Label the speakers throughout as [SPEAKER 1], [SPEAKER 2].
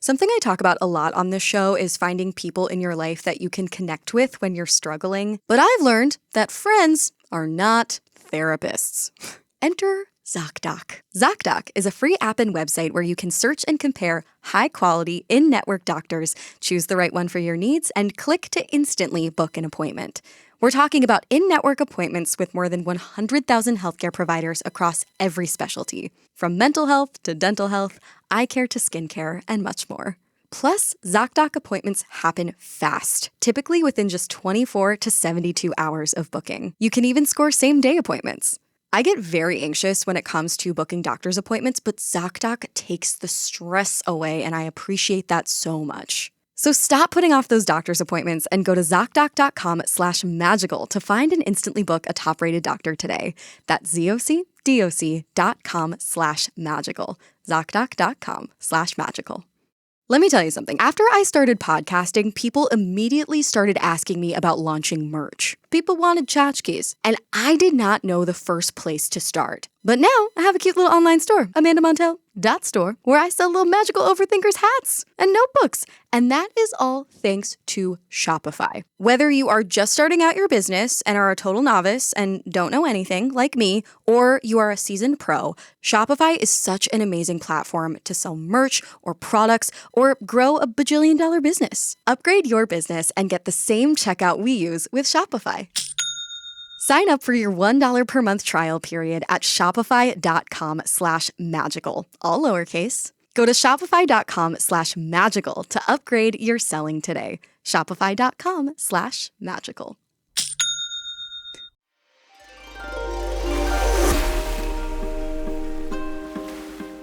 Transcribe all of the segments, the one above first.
[SPEAKER 1] Something I talk about a lot on this show is finding people in your life that you can connect with when you're struggling. But I've learned that friends are not therapists. Enter ZocDoc. ZocDoc is a free app and website where you can search and compare high-quality, in-network doctors, choose the right one for your needs, and click to instantly book an appointment. We're talking about in-network appointments with more than 100,000 healthcare providers across every specialty, from mental health to dental health, eye care to skincare, and much more. Plus, ZocDoc appointments happen fast, typically within just 24 to 72 hours of booking. You can even score same-day appointments. I get very anxious when it comes to booking doctor's appointments, but ZocDoc takes the stress away, and I appreciate that so much. So stop putting off those doctor's appointments and go to ZocDoc.com/magical to find and instantly book a top-rated doctor today. That's ZocDoc.com/magical. ZocDoc.com/magical. Let me tell you something. After I started podcasting, people immediately started asking me about launching merch. People wanted tchotchkes, and I did not know the first place to start. But now I have a cute little online store, Amanda Montell .store, where I sell little magical overthinkers hats and notebooks. And that is all thanks to Shopify. Whether you are just starting out your business and are a total novice and don't know anything, like me, or you are a seasoned pro, Shopify is such an amazing platform to sell merch or products or grow a bajillion-dollar business. Upgrade your business and get the same checkout we use with Shopify. Sign up for your $1 per month trial period at shopify.com/magical, all lowercase. Go to shopify.com/magical to upgrade your selling today. Shopify.com/magical.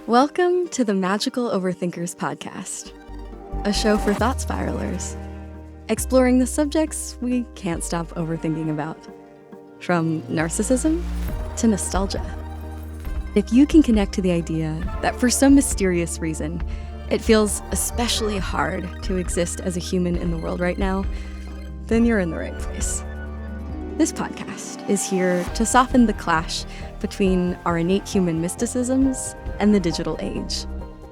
[SPEAKER 1] Welcome to the Magical Overthinkers podcast, a show for thought spiralers, exploring the subjects we can't stop overthinking about. From narcissism to nostalgia. If you can connect to the idea that for some mysterious reason, it feels especially hard to exist as a human in the world right now, then you're in the right place. This podcast is here to soften the clash between our innate human mysticisms and the digital age,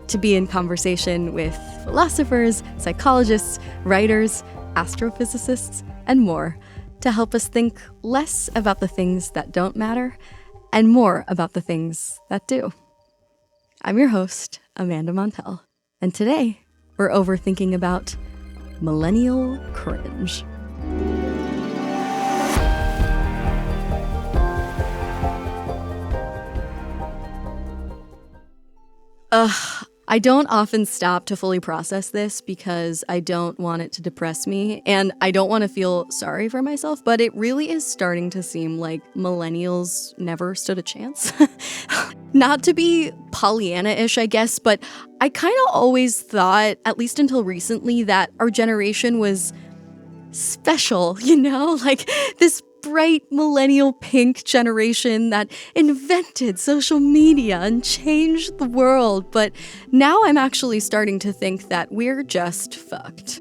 [SPEAKER 1] to be in conversation with philosophers, psychologists, writers, astrophysicists, and more, to help us think less about the things that don't matter and more about the things that do. I'm your host, Amanda Montell, and today we're overthinking about Millennial Cringe. I don't often stop to fully process this because I don't want it to depress me and I don't want to feel sorry for myself, but it really is starting to seem like millennials never stood a chance. Not to be Pollyanna-ish, I guess, but I kind of always thought, at least until recently, that our generation was special, like this bright millennial pink generation that invented social media and changed the world. But now I'm actually starting to think that we're just fucked.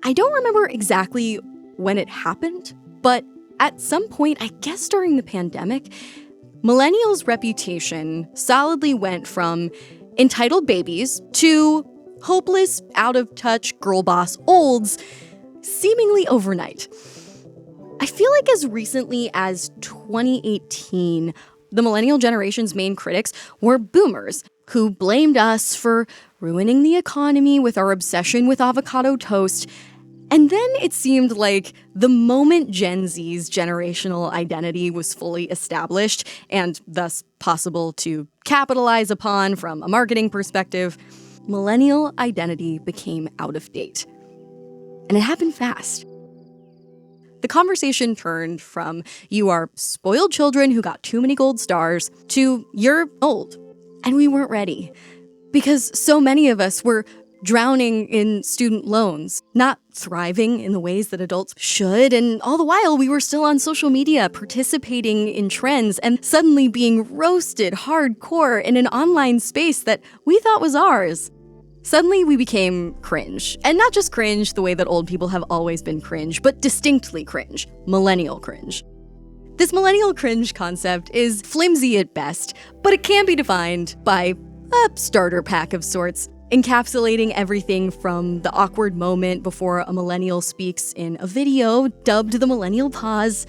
[SPEAKER 1] I don't remember exactly when it happened, but at some point, I guess during the pandemic, millennials' reputation solidly went from entitled babies to hopeless, out-of-touch girl boss olds seemingly overnight. I feel like as recently as 2018, the millennial generation's main critics were boomers who blamed us for ruining the economy with our obsession with avocado toast. And then it seemed like the moment Gen Z's generational identity was fully established and thus possible to capitalize upon from a marketing perspective, millennial identity became out of date. And it happened fast. The conversation turned from you are spoiled children who got too many gold stars to you're old. And we weren't ready because so many of us were drowning in student loans, not thriving in the ways that adults should. And all the while we were still on social media participating in trends and suddenly being roasted hardcore in an online space that we thought was ours. Suddenly we became cringe. And not just cringe the way that old people have always been cringe, but distinctly cringe. Millennial cringe. This millennial cringe concept is flimsy at best, but it can be defined by a starter pack of sorts. encapsulating everything from the awkward moment before a millennial speaks in a video, dubbed the millennial pause,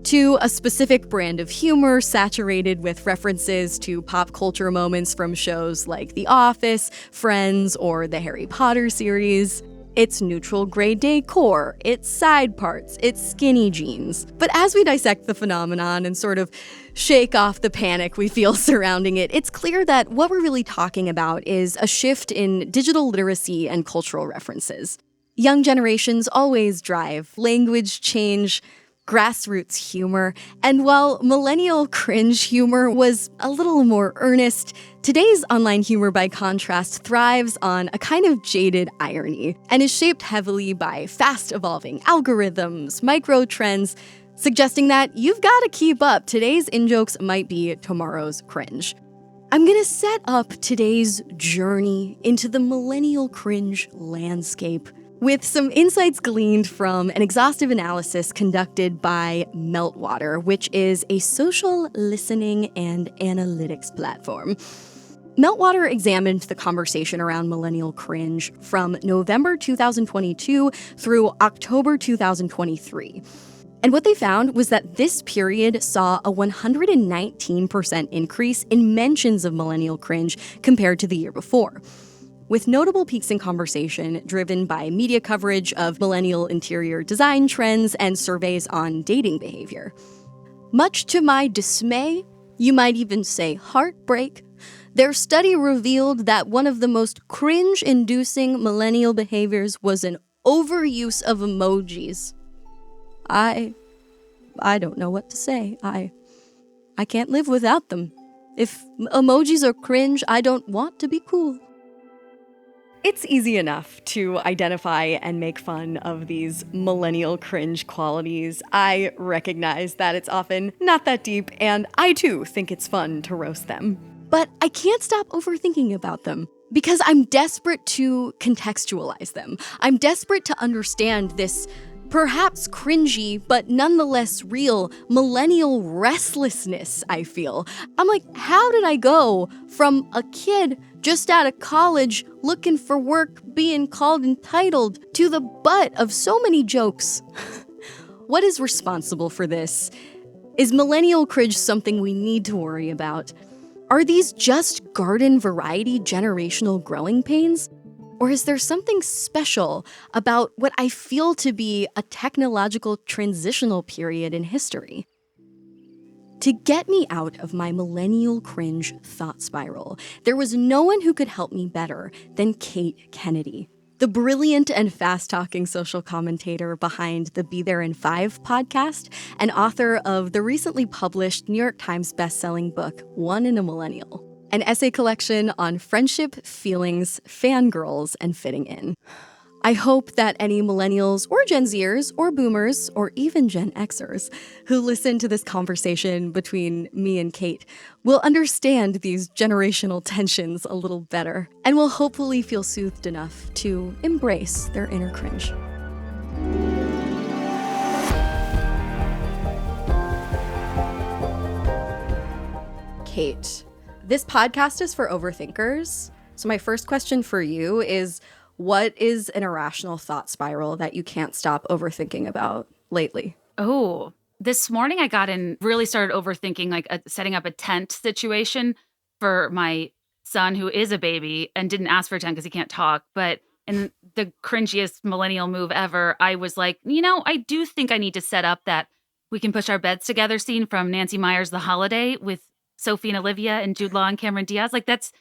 [SPEAKER 1] to a specific brand of humor saturated with references to pop culture moments from shows like The Office, Friends, or the Harry Potter series. It's neutral gray decor, it's side parts, it's skinny jeans. But as we dissect the phenomenon and sort of shake off the panic we feel surrounding it, it's clear that what we're really talking about is a shift in digital literacy and cultural references. Young generations always drive language change, grassroots humor, and while millennial cringe humor was a little more earnest, today's online humor, by contrast, thrives on a kind of jaded irony and is shaped heavily by fast-evolving algorithms, micro-trends, suggesting that you've got to keep up. Today's in-jokes might be tomorrow's cringe. I'm gonna set up today's journey into the millennial cringe landscape with some insights gleaned from an exhaustive analysis conducted by Meltwater, which is a social listening and analytics platform. Meltwater examined the conversation around millennial cringe from November 2022 through October 2023. And what they found was that this period saw a 119% increase in mentions of millennial cringe compared to the year before, with notable peaks in conversation driven by media coverage of millennial interior design trends and surveys on dating behavior. Much to my dismay, you might even say heartbreak, their study revealed that one of the most cringe-inducing millennial behaviors was an overuse of emojis. I don't know what to say. I can't live without them. If emojis are cringe, I don't want to be cool. It's easy enough to identify and make fun of these millennial cringe qualities. I recognize that it's often not that deep, and I too think it's fun to roast them. But I can't stop overthinking about them because I'm desperate to contextualize them. I'm desperate to understand this perhaps cringy, but nonetheless real millennial restlessness I feel. I'm like, how did I go from a kid just out of college looking for work being called entitled to the butt of so many jokes? What is responsible for this? Is millennial cringe something we need to worry about? Are these just garden variety generational growing pains? Or is there something special about what I feel to be a technological transitional period in history? To get me out of my millennial cringe thought spiral, there was no one who could help me better than Kate Kennedy, the brilliant and fast-talking social commentator behind the Be There in 5 podcast and author of the recently published New York Times bestselling book, One in a Millennial, an essay collection on friendship, feelings, fangirls, and fitting in. I hope that any millennials or Gen Zers or boomers or even Gen Xers who listen to this conversation between me and Kate will understand these generational tensions a little better and will hopefully feel soothed enough to embrace their inner cringe. Kate, this podcast is for overthinkers. So my first question for you is, what is an irrational thought spiral that you can't stop overthinking about lately?
[SPEAKER 2] Oh, this morning I really started overthinking setting up a tent situation for my son who is a baby and didn't ask for a tent because he can't talk. But in the cringiest millennial move ever, I was like, I do think I need to set up that we can push our beds together scene from Nancy Meyer's The Holiday with Sophie and Olivia and Jude Law and Cameron Diaz. Like that's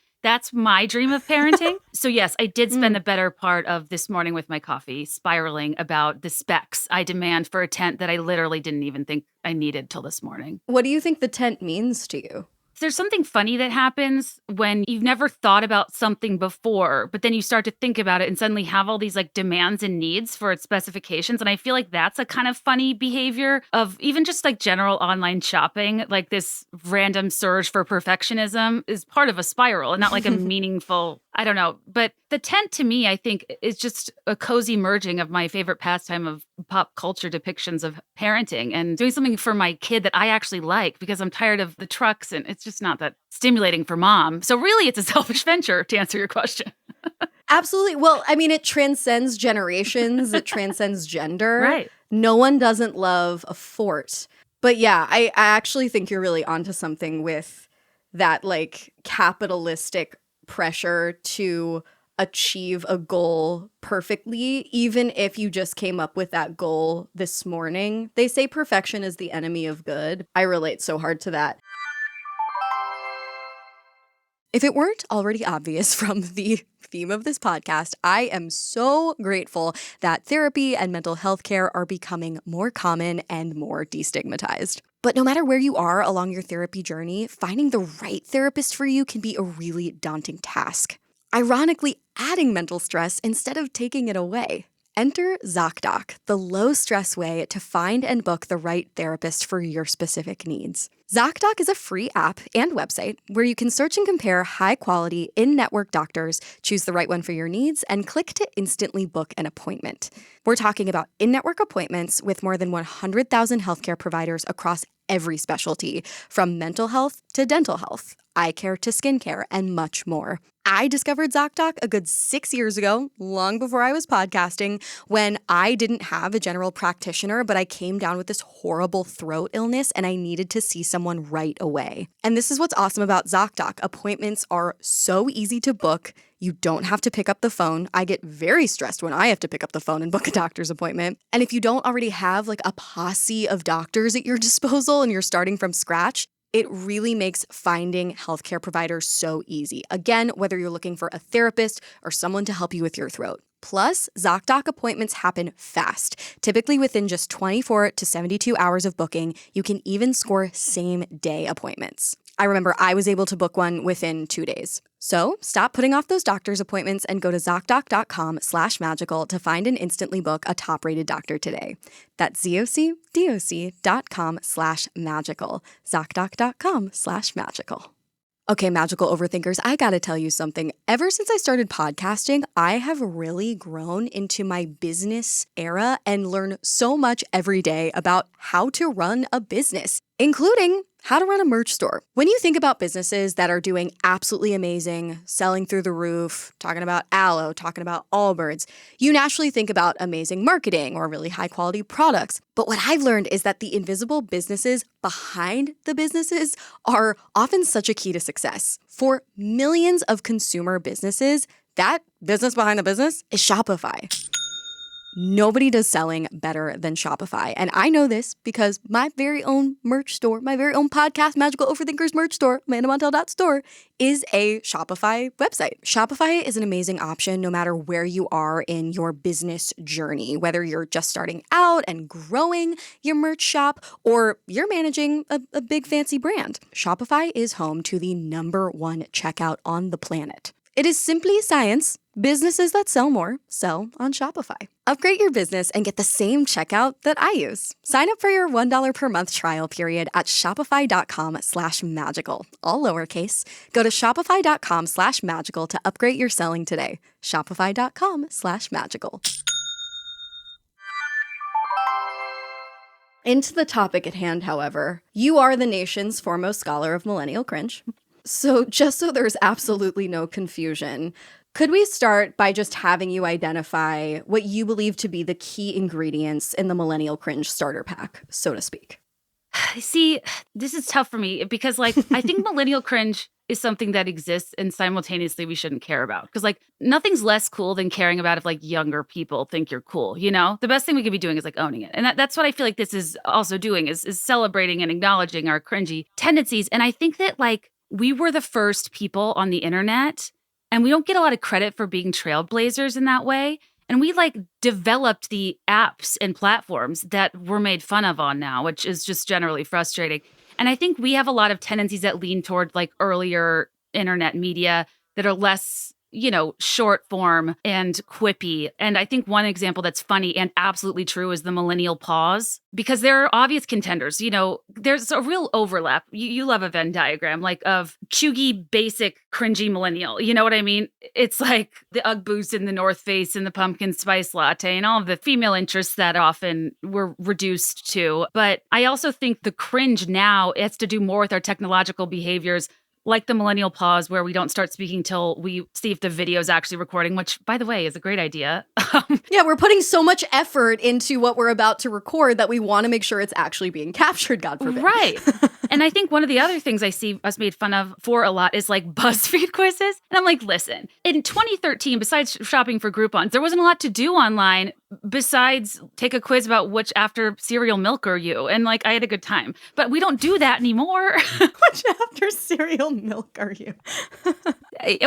[SPEAKER 2] my dream of parenting. So yes, I did spend the better part of this morning with my coffee spiraling about the specs I demand for a tent that I literally didn't even think I needed till this morning.
[SPEAKER 1] What do you think the tent means to you?
[SPEAKER 2] There's something funny that happens when you've never thought about something before, but then you start to think about it and suddenly have all these demands and needs for its specifications. And I feel like that's a kind of funny behavior of even just general online shopping. Like this random surge for perfectionism is part of a spiral and not a meaningful, I don't know. But the tent to me, I think, is just a cozy merging of my favorite pastime of pop culture depictions of parenting and doing something for my kid that I actually like because I'm tired of the trucks and it's just not that stimulating for mom. So really, it's a selfish venture, to answer your question.
[SPEAKER 1] Absolutely. Well, I mean, it transcends generations. It transcends gender.
[SPEAKER 2] Right.
[SPEAKER 1] No one doesn't love a fort. But yeah, I actually think you're really onto something with that like capitalistic pressure to achieve a goal perfectly, even if you just came up with that goal this morning. They say perfection is the enemy of good. I relate so hard to that. If it weren't already obvious from the theme of this podcast, I am so grateful that therapy and mental health care are becoming more common and more destigmatized. But no matter where you are along your therapy journey, finding the right therapist for you can be a really daunting task. Ironically, adding mental stress instead of taking it away. Enter ZocDoc, the low-stress way to find and book the right therapist for your specific needs. ZocDoc is a free app and website where you can search and compare high-quality, in-network doctors, choose the right one for your needs, and click to instantly book an appointment. We're talking about in-network appointments with more than 100,000 healthcare providers across every specialty, from mental health to dental health, eye care to skincare, and much more. I discovered ZocDoc a good 6 years ago, long before I was podcasting, when I didn't have a general practitioner, but I came down with this horrible throat illness and I needed to see someone right away. And this is what's awesome about ZocDoc. Appointments are so easy to book. You don't have to pick up the phone. I get very stressed when I have to pick up the phone and book a doctor's appointment. And if you don't already have like a posse of doctors at your disposal and you're starting from scratch, it really makes finding healthcare providers so easy. Again, whether you're looking for a therapist or someone to help you with your throat. Plus, ZocDoc appointments happen fast. Typically within just 24 to 72 hours of booking, you can even score same-day appointments. I remember I was able to book one within 2 days. So stop putting off those doctor's appointments and go to ZocDoc.com/magical to find and instantly book a top-rated doctor today. That's ZocDoc.com/magical. ZocDoc.com/magical. Okay, magical overthinkers, I gotta tell you something. Ever since I started podcasting, I have really grown into my business era and learn so much every day about how to run a business, including how to run a merch store. When you think about businesses that are doing absolutely amazing, selling through the roof, talking about aloe, talking about Allbirds, you naturally think about amazing marketing or really high quality products. But what I've learned is that the invisible businesses behind the businesses are often such a key to success. For millions of consumer businesses, that business behind the business is Shopify. Nobody does selling better than Shopify. And I know this because my very own merch store, my very own podcast, Magical Overthinkers merch store, AmandaMontell.store, is a Shopify website. Shopify is an amazing option no matter where you are in your business journey, whether you're just starting out and growing your merch shop or you're managing a big fancy brand. Shopify is home to the #1 checkout on the planet. It is simply science. Businesses that sell more sell on Shopify. Upgrade your business and get the same checkout that I use. Sign up for your $1 per month trial period at shopify.com/magical, all lowercase. Go to shopify.com/magical to upgrade your selling today. Shopify.com/magical. Into the topic at hand, however, you are the nation's foremost scholar of Millennial Cringe. So just so there's absolutely no confusion, could we start by just having you identify what you believe to be the key ingredients in the Millennial Cringe starter pack, so to speak?
[SPEAKER 2] See, this is tough for me because, like, I think millennial cringe is something that exists and simultaneously we shouldn't care about. Because, like, nothing's less cool than caring about if, like, younger people think you're cool, you know? The best thing we could be doing is, like, owning it. And that's what I feel like this is also doing is celebrating and acknowledging our cringy tendencies. And I think that, like, we were the first people on the internet, and we don't get a lot of credit for being trailblazers in that way. And we like developed the apps and platforms that we're made fun of on now, which is just generally frustrating. And I think we have a lot of tendencies that lean toward like earlier internet media that are less, you know, short form and quippy. And I think one example that's funny and absolutely true is the millennial pause, because there are obvious contenders. You know, there's a real overlap. You love a Venn diagram, like of chuggy, basic, cringy millennial. You know what I mean? It's like the Ugg boots and the North Face and the pumpkin spice latte and all of the female interests that often we're reduced to. But I also think the cringe now has to do more with our technological behaviors like the millennial pause where we don't start speaking till we see if the video is actually recording, which, by the way, is a great idea.
[SPEAKER 1] Yeah, we're putting so much effort into what we're about to record that we want to make sure it's actually being captured, God forbid.
[SPEAKER 2] Right. And I think one of the other things I see us made fun of for a lot is like BuzzFeed quizzes. And I'm like, listen, in 2013, besides shopping for Groupons, there wasn't a lot to do online besides take a quiz about which after cereal milk are you. And like, I had a good time. But we don't do that anymore.
[SPEAKER 1] Which after cereal milk are you?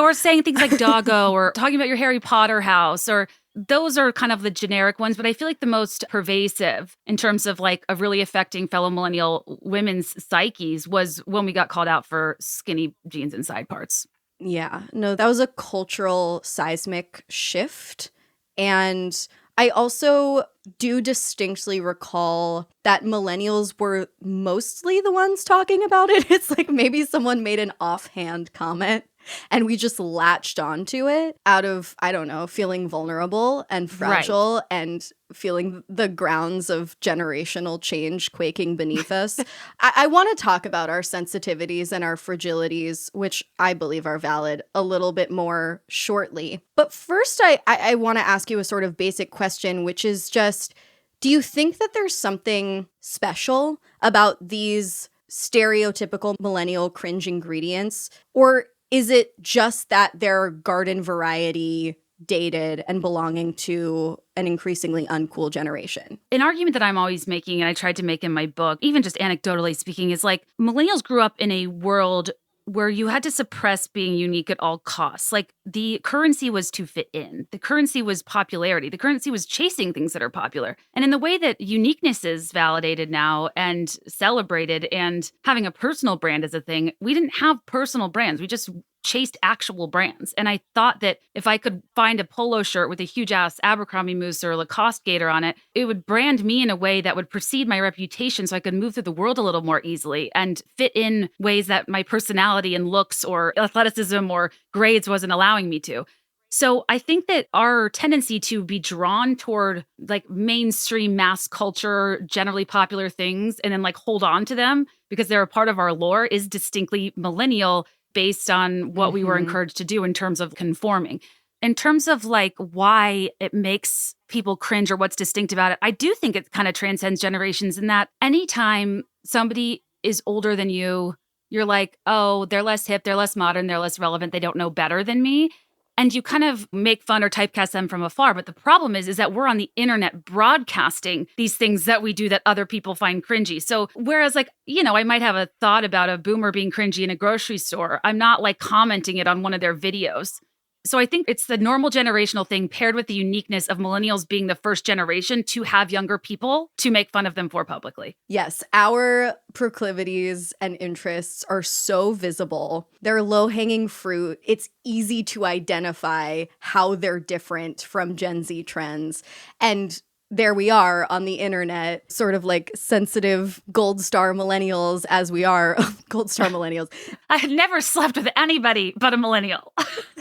[SPEAKER 2] Or saying things like doggo or talking about your Harry Potter house, or those are kind of the generic ones. But I feel like the most pervasive in terms of like of really affecting fellow millennial women's psyches was when we got called out for skinny jeans and side parts.
[SPEAKER 1] Yeah, no, that was a cultural seismic shift. And I also do distinctly recall that millennials were mostly the ones talking about it. It's like maybe someone made an offhand comment and we just latched onto it out of, I don't know, feeling vulnerable and fragile and feeling the grounds of generational change quaking beneath us. I want to talk about our sensitivities and our fragilities, which I believe are valid, a little bit more shortly. But first, I want to ask you a sort of basic question, which is just, do you think that there's something special about these stereotypical millennial cringe ingredients? Or is it just that they're garden variety, dated, and belonging to an increasingly uncool generation?
[SPEAKER 2] An argument that I'm always making, and I tried to make in my book, even just anecdotally speaking, is like millennials grew up in a world where you had to suppress being unique at all costs. Like the currency was to fit in. The currency was popularity. The currency was chasing things that are popular. And in the way that uniqueness is validated now and celebrated and having a personal brand is a thing, we didn't have personal brands. We just chased actual brands. And I thought that if I could find a polo shirt with a huge ass Abercrombie moose or Lacoste gator on it, it would brand me in a way that would precede my reputation so I could move through the world a little more easily and fit in ways that my personality and looks or athleticism or grades wasn't allowing me to. So I think that our tendency to be drawn toward like mainstream mass culture, generally popular things, and then like hold on to them because they're a part of our lore is distinctly millennial based on what we were encouraged to do in terms of conforming. In terms of like why it makes people cringe or what's distinct about it, I do think it kind of transcends generations in that anytime somebody is older than you, you're like, oh, they're less hip, they're less modern, they're less relevant, they don't know better than me. And you kind of make fun or typecast them from afar. But the problem is that we're on the internet broadcasting these things that we do that other people find cringy. So whereas like, you know, I might have a thought about a boomer being cringy in a grocery store, I'm not like commenting it on one of their videos. So I think it's the normal generational thing paired with the uniqueness of millennials being the first generation to have younger people to make fun of them for publicly.
[SPEAKER 1] Yes, our proclivities and interests are so visible. They're low-hanging fruit. It's easy to identify how they're different from Gen Z trends. And there we are on the internet, sort of like sensitive gold star millennials as we are. Gold star millennials.
[SPEAKER 2] I had never slept with anybody but a millennial.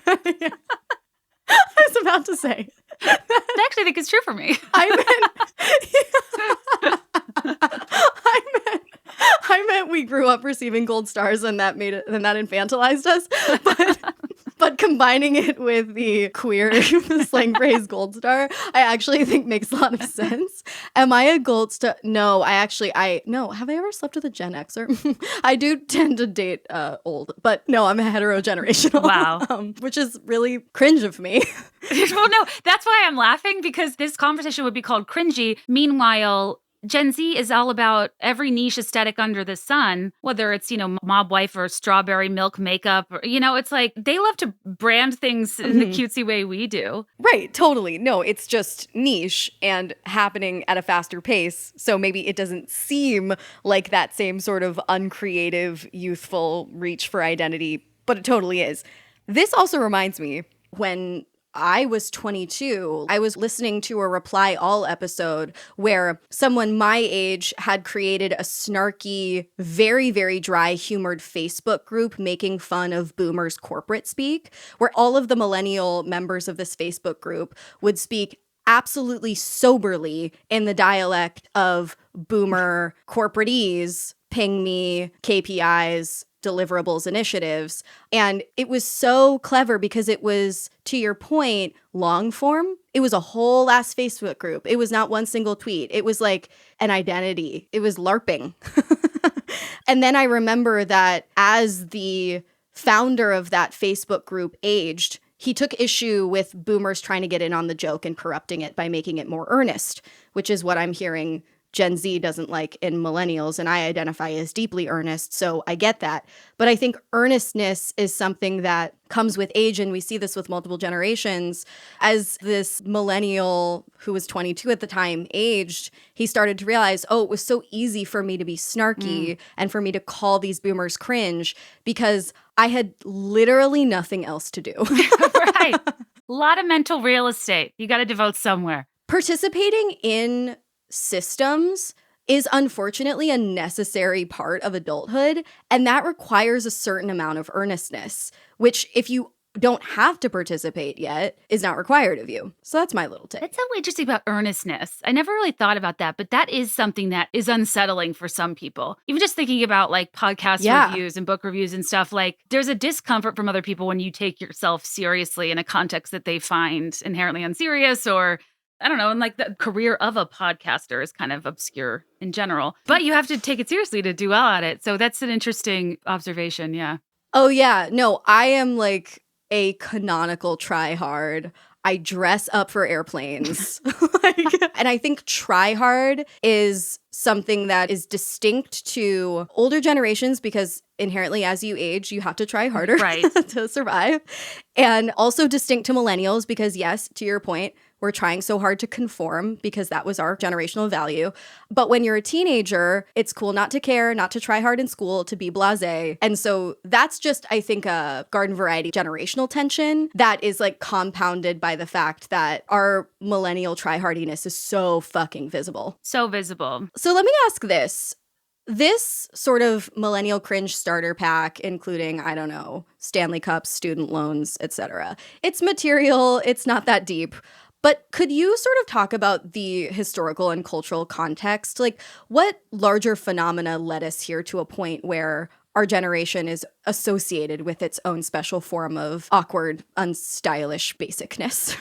[SPEAKER 1] Yeah. I was about to say.
[SPEAKER 2] I actually think it's true for me.
[SPEAKER 1] I meant we grew up receiving gold stars and that made it, and that infantilized us. But combining it with the queer slang phrase gold star, I actually think makes a lot of sense. Am I a gold star? No, no. Have I ever slept with a Gen Xer? I do tend to date old, but no, I'm a heterogenerational.
[SPEAKER 2] Wow.
[SPEAKER 1] Which is really cringe of me.
[SPEAKER 2] Well, no, that's why I'm laughing because this conversation would be called cringy. Meanwhile, Gen Z is all about every niche aesthetic under the sun, whether it's, you know, mob wife or strawberry milk makeup. Or, you know, it's like they love to brand things in the cutesy way we do.
[SPEAKER 1] Right, totally. No, it's just niche and happening at a faster pace. So maybe it doesn't seem like that same sort of uncreative, youthful reach for identity, but it totally is. This also reminds me when I was 22, I was listening to a Reply All episode where someone my age had created a snarky, very, very dry humored Facebook group making fun of boomers' corporate speak, where all of the millennial members of this Facebook group would speak absolutely soberly in the dialect of boomer corporateese, ping me, KPIs, deliverables initiatives. And it was so clever because it was, to your point, long form. It was a whole ass Facebook group. It was not one single tweet. It was like an identity. It was LARPing. And then I remember that as the founder of that Facebook group aged, he took issue with boomers trying to get in on the joke and corrupting it by making it more earnest, which is what I'm hearing Gen Z doesn't like in millennials, and I identify as deeply earnest, so I get that. But I think earnestness is something that comes with age, and we see this with multiple generations. As this millennial who was 22 at the time aged, he started to realize, oh, it was so easy for me to be snarky and for me to call these boomers cringe because I had literally nothing else to do.
[SPEAKER 2] Right. A lot of mental real estate. You got to devote somewhere.
[SPEAKER 1] Participating in systems is unfortunately a necessary part of adulthood, and that requires a certain amount of earnestness, which if you don't have to participate yet is not required of you. So that's my little take.
[SPEAKER 2] That's so interesting about earnestness. I never really thought about that, but that is something that is unsettling for some people. Even just thinking about like podcast reviews and book reviews and stuff, like there's a discomfort from other people when you take yourself seriously in a context that they find inherently unserious, or I don't know, and like the career of a podcaster is kind of obscure in general, but you have to take it seriously to do well at it. So that's an interesting observation. Yeah.
[SPEAKER 1] Oh yeah. No, I am like a canonical try hard. I dress up for airplanes. And I think try hard is something that is distinct to older generations because inherently as you age, you have to try harder to survive. And also distinct to millennials because yes, to your point, we're trying so hard to conform because that was our generational value. But when you're a teenager, it's cool not to care, not to try hard in school, to be blasé. And so that's just, I think, a garden variety generational tension that is like compounded by the fact that our millennial try-hardiness is so fucking visible.
[SPEAKER 2] So visible.
[SPEAKER 1] So let me ask this. This sort of millennial cringe starter pack, including, I don't know, Stanley Cups, student loans, etc. It's material, it's not that deep. But could you sort of talk about the historical and cultural context? Like, what larger phenomena led us here to a point where our generation is associated with its own special form of awkward, unstylish basicness?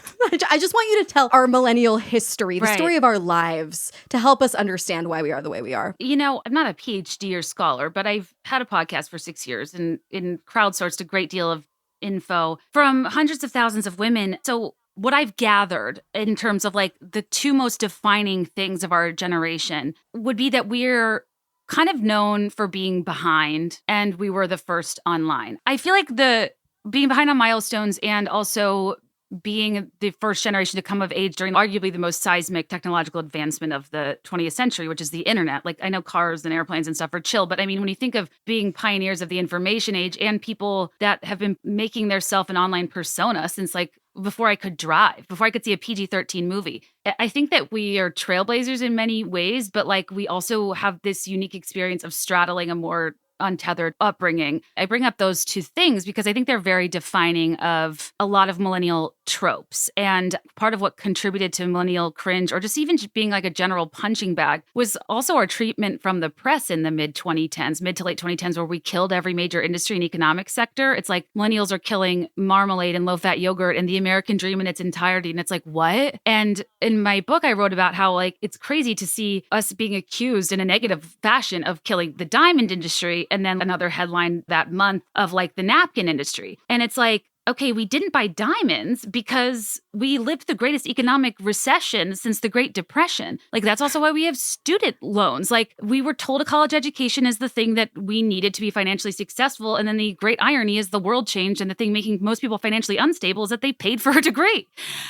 [SPEAKER 1] I just want you to tell our millennial history, the story of our lives, to help us understand why we are the way we are.
[SPEAKER 2] You know, I'm not a PhD or scholar, but I've had a podcast for 6 years and crowdsourced a great deal of info from hundreds of thousands of women. So what I've gathered in terms of like the two most defining things of our generation would be that we're kind of known for being behind and we were the first online. I feel like the being behind on milestones and also being the first generation to come of age during arguably the most seismic technological advancement of the 20th century, which is the internet. Like I know cars and airplanes and stuff are chill, but I mean, when you think of being pioneers of the information age and people that have been making their self an online persona since like before I could drive, before I could see a PG-13 movie. I think that we are trailblazers in many ways, but like we also have this unique experience of straddling a more untethered upbringing. I bring up those two things because I think they're very defining of a lot of millennial tropes. And part of what contributed to millennial cringe, or just even being like a general punching bag, was also our treatment from the press in the mid to late 2010s, where we killed every major industry and economic sector. It's like millennials are killing marmalade and low-fat yogurt and the American dream in its entirety. And it's like, what? And in my book, I wrote about how like it's crazy to see us being accused in a negative fashion of killing the diamond industry, and then another headline that month of like the napkin industry. And it's like, okay, we didn't buy diamonds because we lived the greatest economic recession since the Great Depression. Like, that's also why we have student loans. Like, we were told a college education is the thing that we needed to be financially successful. And then the great irony is the world changed. And the thing making most people financially unstable is that they paid for a degree.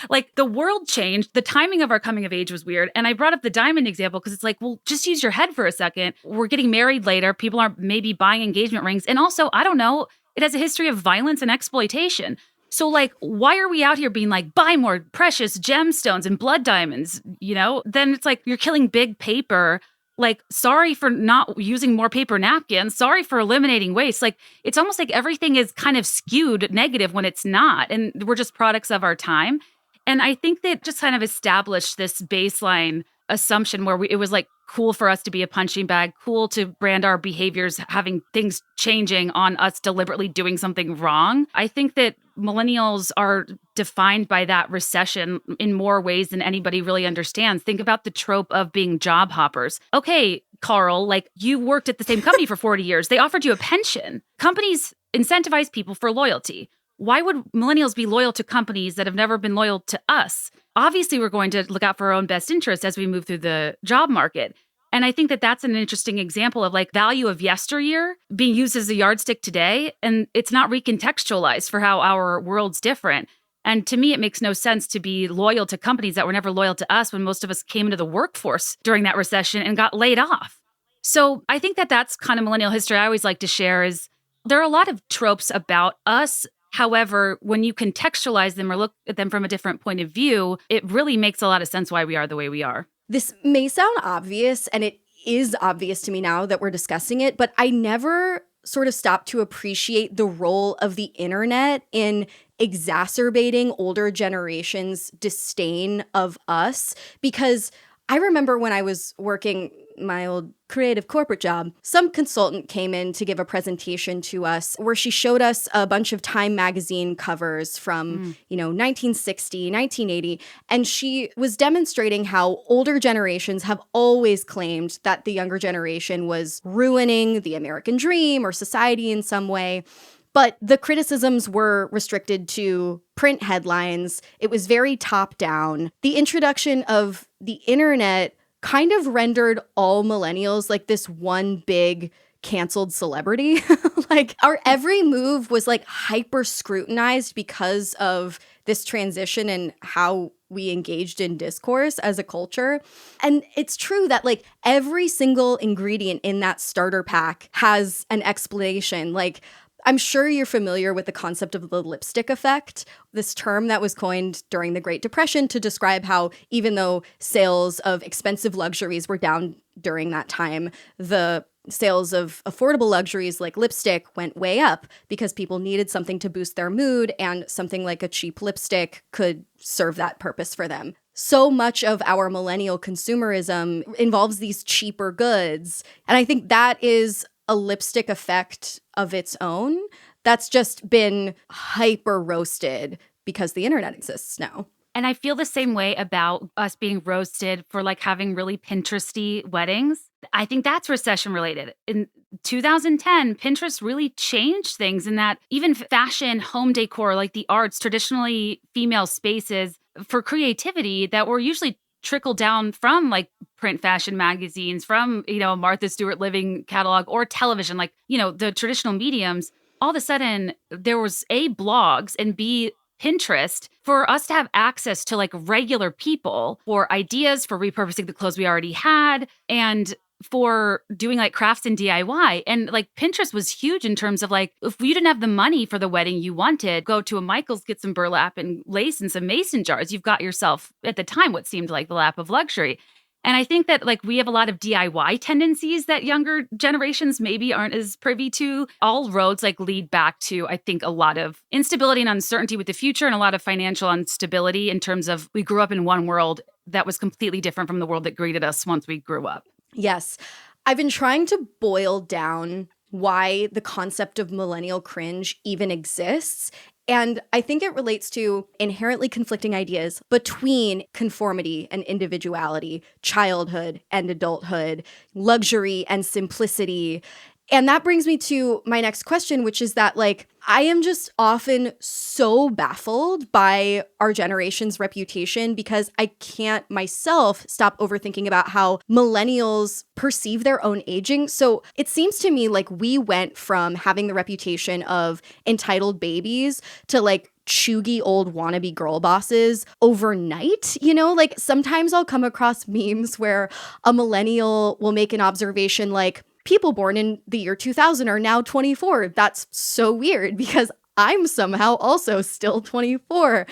[SPEAKER 2] Like, the world changed. The timing of our coming of age was weird. And I brought up the diamond example because it's like, well, just use your head for a second. We're getting married later. People are maybe buying engagement rings. And also, I don't know, it has a history of violence and exploitation. So, like, why are we out here being like, buy more precious gemstones and blood diamonds, you know? Then it's like, you're killing big paper. Like, sorry for not using more paper napkins. Sorry for eliminating waste. Like, it's almost like everything is kind of skewed negative when it's not. And we're just products of our time. And I think that just kind of established this baseline assumption where it was like cool for us to be a punching bag, cool to brand our behaviors, having things changing on us deliberately doing something wrong. I think that millennials are defined by that recession in more ways than anybody really understands. Think about the trope of being job hoppers. Okay, Carl, like you worked at the same company for 40 years. They offered you a pension. Companies incentivize people for loyalty. Why would millennials be loyal to companies that have never been loyal to us? Obviously, we're going to look out for our own best interest as we move through the job market. And I think that that's an interesting example of like value of yesteryear being used as a yardstick today. And it's not recontextualized for how our world's different. And to me, it makes no sense to be loyal to companies that were never loyal to us when most of us came into the workforce during that recession and got laid off. So I think that that's kind of millennial history I always like to share is there are a lot of tropes about us. However, when you contextualize them or look at them from a different point of view, it really makes a lot of sense why we are the way we are.
[SPEAKER 1] This may sound obvious, and it is obvious to me now that we're discussing it, but I never sort of stopped to appreciate the role of the internet in exacerbating older generations' disdain of us. Because I remember when I was working my old creative corporate job, some consultant came in to give a presentation to us where she showed us a bunch of Time magazine covers from, 1960, 1980. And she was demonstrating how older generations have always claimed that the younger generation was ruining the American dream or society in some way. But the criticisms were restricted to print headlines. It was very top down. The introduction of the internet kind of rendered all millennials like this one big canceled celebrity. Like our every move was like hyper scrutinized because of this transition and how we engaged in discourse as a culture. And it's true that like every single ingredient in that starter pack has an explanation. Like I'm sure you're familiar with the concept of the lipstick effect, this term that was coined during the Great Depression to describe how even though sales of expensive luxuries were down during that time, the sales of affordable luxuries like lipstick went way up because people needed something to boost their mood, and something like a cheap lipstick could serve that purpose for them. So much of our millennial consumerism involves these cheaper goods. And I think that is a lipstick effect of its own that's just been hyper roasted because the internet exists now.
[SPEAKER 2] And I feel the same way about us being roasted for like having really Pinteresty weddings. I think that's recession related. In 2010, Pinterest really changed things in that even fashion, home decor, like the arts, traditionally female spaces for creativity that were usually trickled down from like print fashion magazines, from, Martha Stewart Living catalog or television, like, the traditional mediums. All of a sudden, there was A, blogs, and B, Pinterest for us to have access to like regular people for ideas, for repurposing the clothes we already had, and for doing like crafts and DIY. And like Pinterest was huge in terms of like, if you didn't have the money for the wedding you wanted, go to a Michael's, get some burlap and lace and some mason jars. You've got yourself at the time what seemed like the lap of luxury. And I think that like we have a lot of DIY tendencies that younger generations maybe aren't as privy to. All roads like lead back to, I think, a lot of instability and uncertainty with the future, and a lot of financial instability in terms of we grew up in one world that was completely different from the world that greeted us once we grew up.
[SPEAKER 1] Yes. I've been trying to boil down why the concept of millennial cringe even exists. And I think it relates to inherently conflicting ideas between conformity and individuality, childhood and adulthood, luxury and simplicity. And that brings me to my next question, which is that, like, I am just often so baffled by our generation's reputation because I can't myself stop overthinking about how millennials perceive their own aging. So it seems to me like we went from having the reputation of entitled babies to like chuggy old wannabe girl bosses overnight. Like sometimes I'll come across memes where a millennial will make an observation like, people born in the year 2000 are now 24. That's so weird because I'm somehow also still 24.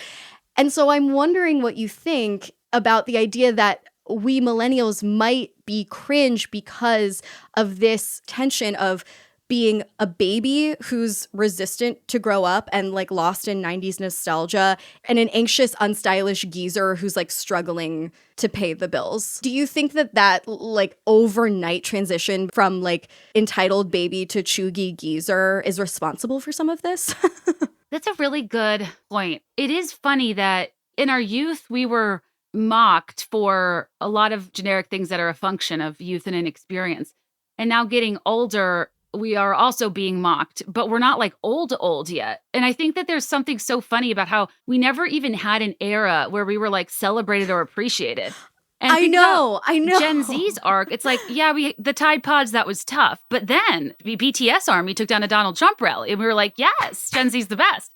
[SPEAKER 1] And so I'm wondering what you think about the idea that we millennials might be cringe because of this tension of being a baby who's resistant to grow up and like lost in 90s nostalgia, and an anxious, unstylish geezer who's like struggling to pay the bills. Do you think that like overnight transition from like entitled baby to chuggy geezer is responsible for some of this?
[SPEAKER 2] That's a really good point. It is funny that in our youth, we were mocked for a lot of generic things that are a function of youth and inexperience. And now getting older, we are also being mocked, but we're not like old yet. And I think that there's something so funny about how we never even had an era where we were like celebrated or appreciated. And
[SPEAKER 1] I know.
[SPEAKER 2] Gen Z's arc, it's like, yeah, the Tide Pods, that was tough. But then the BTS army took down a Donald Trump rally. And we were like, yes, Gen Z's the best.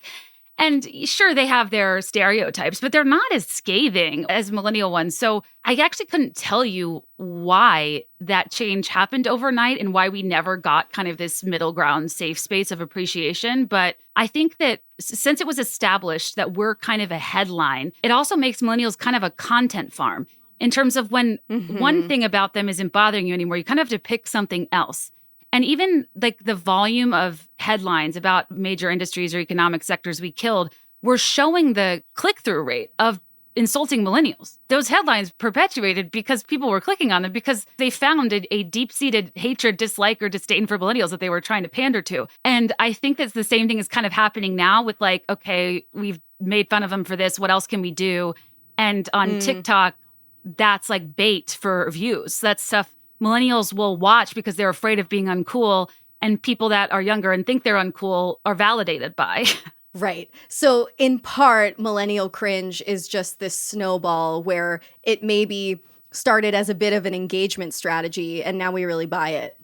[SPEAKER 2] And sure, they have their stereotypes, but they're not as scathing as millennial ones. So I actually couldn't tell you why that change happened overnight and why we never got kind of this middle ground safe space of appreciation. But I think that since it was established that we're kind of a headline, it also makes millennials kind of a content farm. In terms of when one thing about them isn't bothering you anymore, you kind of have to pick something else. And even like the volume of headlines about major industries or economic sectors we killed were showing the click-through rate of insulting millennials. Those headlines perpetuated because people were clicking on them because they found a deep-seated hatred, dislike, or disdain for millennials that they were trying to pander to. And I think that's the same thing is kind of happening now with like, okay, we've made fun of them for this. What else can we do? And on TikTok, that's like bait for views. That's stuff millennials will watch because they're afraid of being uncool, and people that are younger and think they're uncool are validated by.
[SPEAKER 1] Right. So in part, Millennial Cringe is just this snowball where it maybe started as a bit of an engagement strategy, and now we really buy it.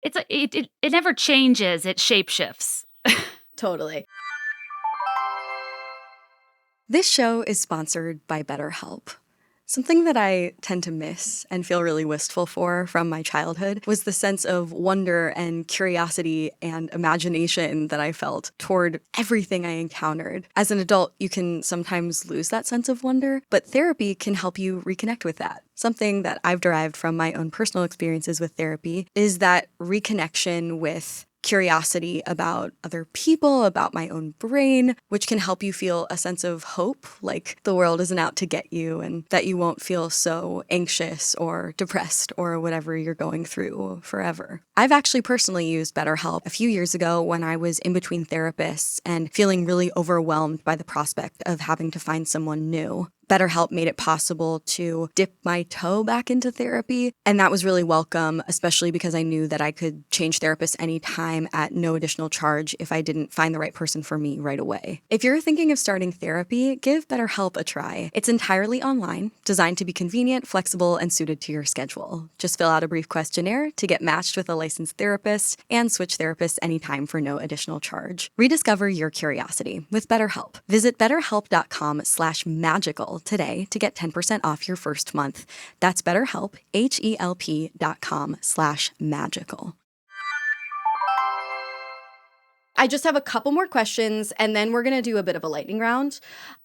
[SPEAKER 2] It never changes. It shapeshifts.
[SPEAKER 1] Totally. This show is sponsored by BetterHelp. Something that I tend to miss and feel really wistful for from my childhood was the sense of wonder and curiosity and imagination that I felt toward everything I encountered. As an adult, you can sometimes lose that sense of wonder, but therapy can help you reconnect with that. Something that I've derived from my own personal experiences with therapy is that reconnection with curiosity about other people, about my own brain, which can help you feel a sense of hope, like the world isn't out to get you and that you won't feel so anxious or depressed or whatever you're going through forever. I've actually personally used BetterHelp a few years ago when I was in between therapists and feeling really overwhelmed by the prospect of having to find someone new. BetterHelp made it possible to dip my toe back into therapy, and that was really welcome, especially because I knew that I could change therapists anytime at no additional charge if I didn't find the right person for me right away. If you're thinking of starting therapy, give BetterHelp a try. It's entirely online, designed to be convenient, flexible, and suited to your schedule. Just fill out a brief questionnaire to get matched with a licensed therapist and switch therapists anytime for no additional charge. Rediscover your curiosity with BetterHelp. Visit betterhelp.com/magical today to get 10% off your first month. That's BetterHelp, HELP.com/magical. I just have a couple more questions, and then we're going to do a bit of a lightning round.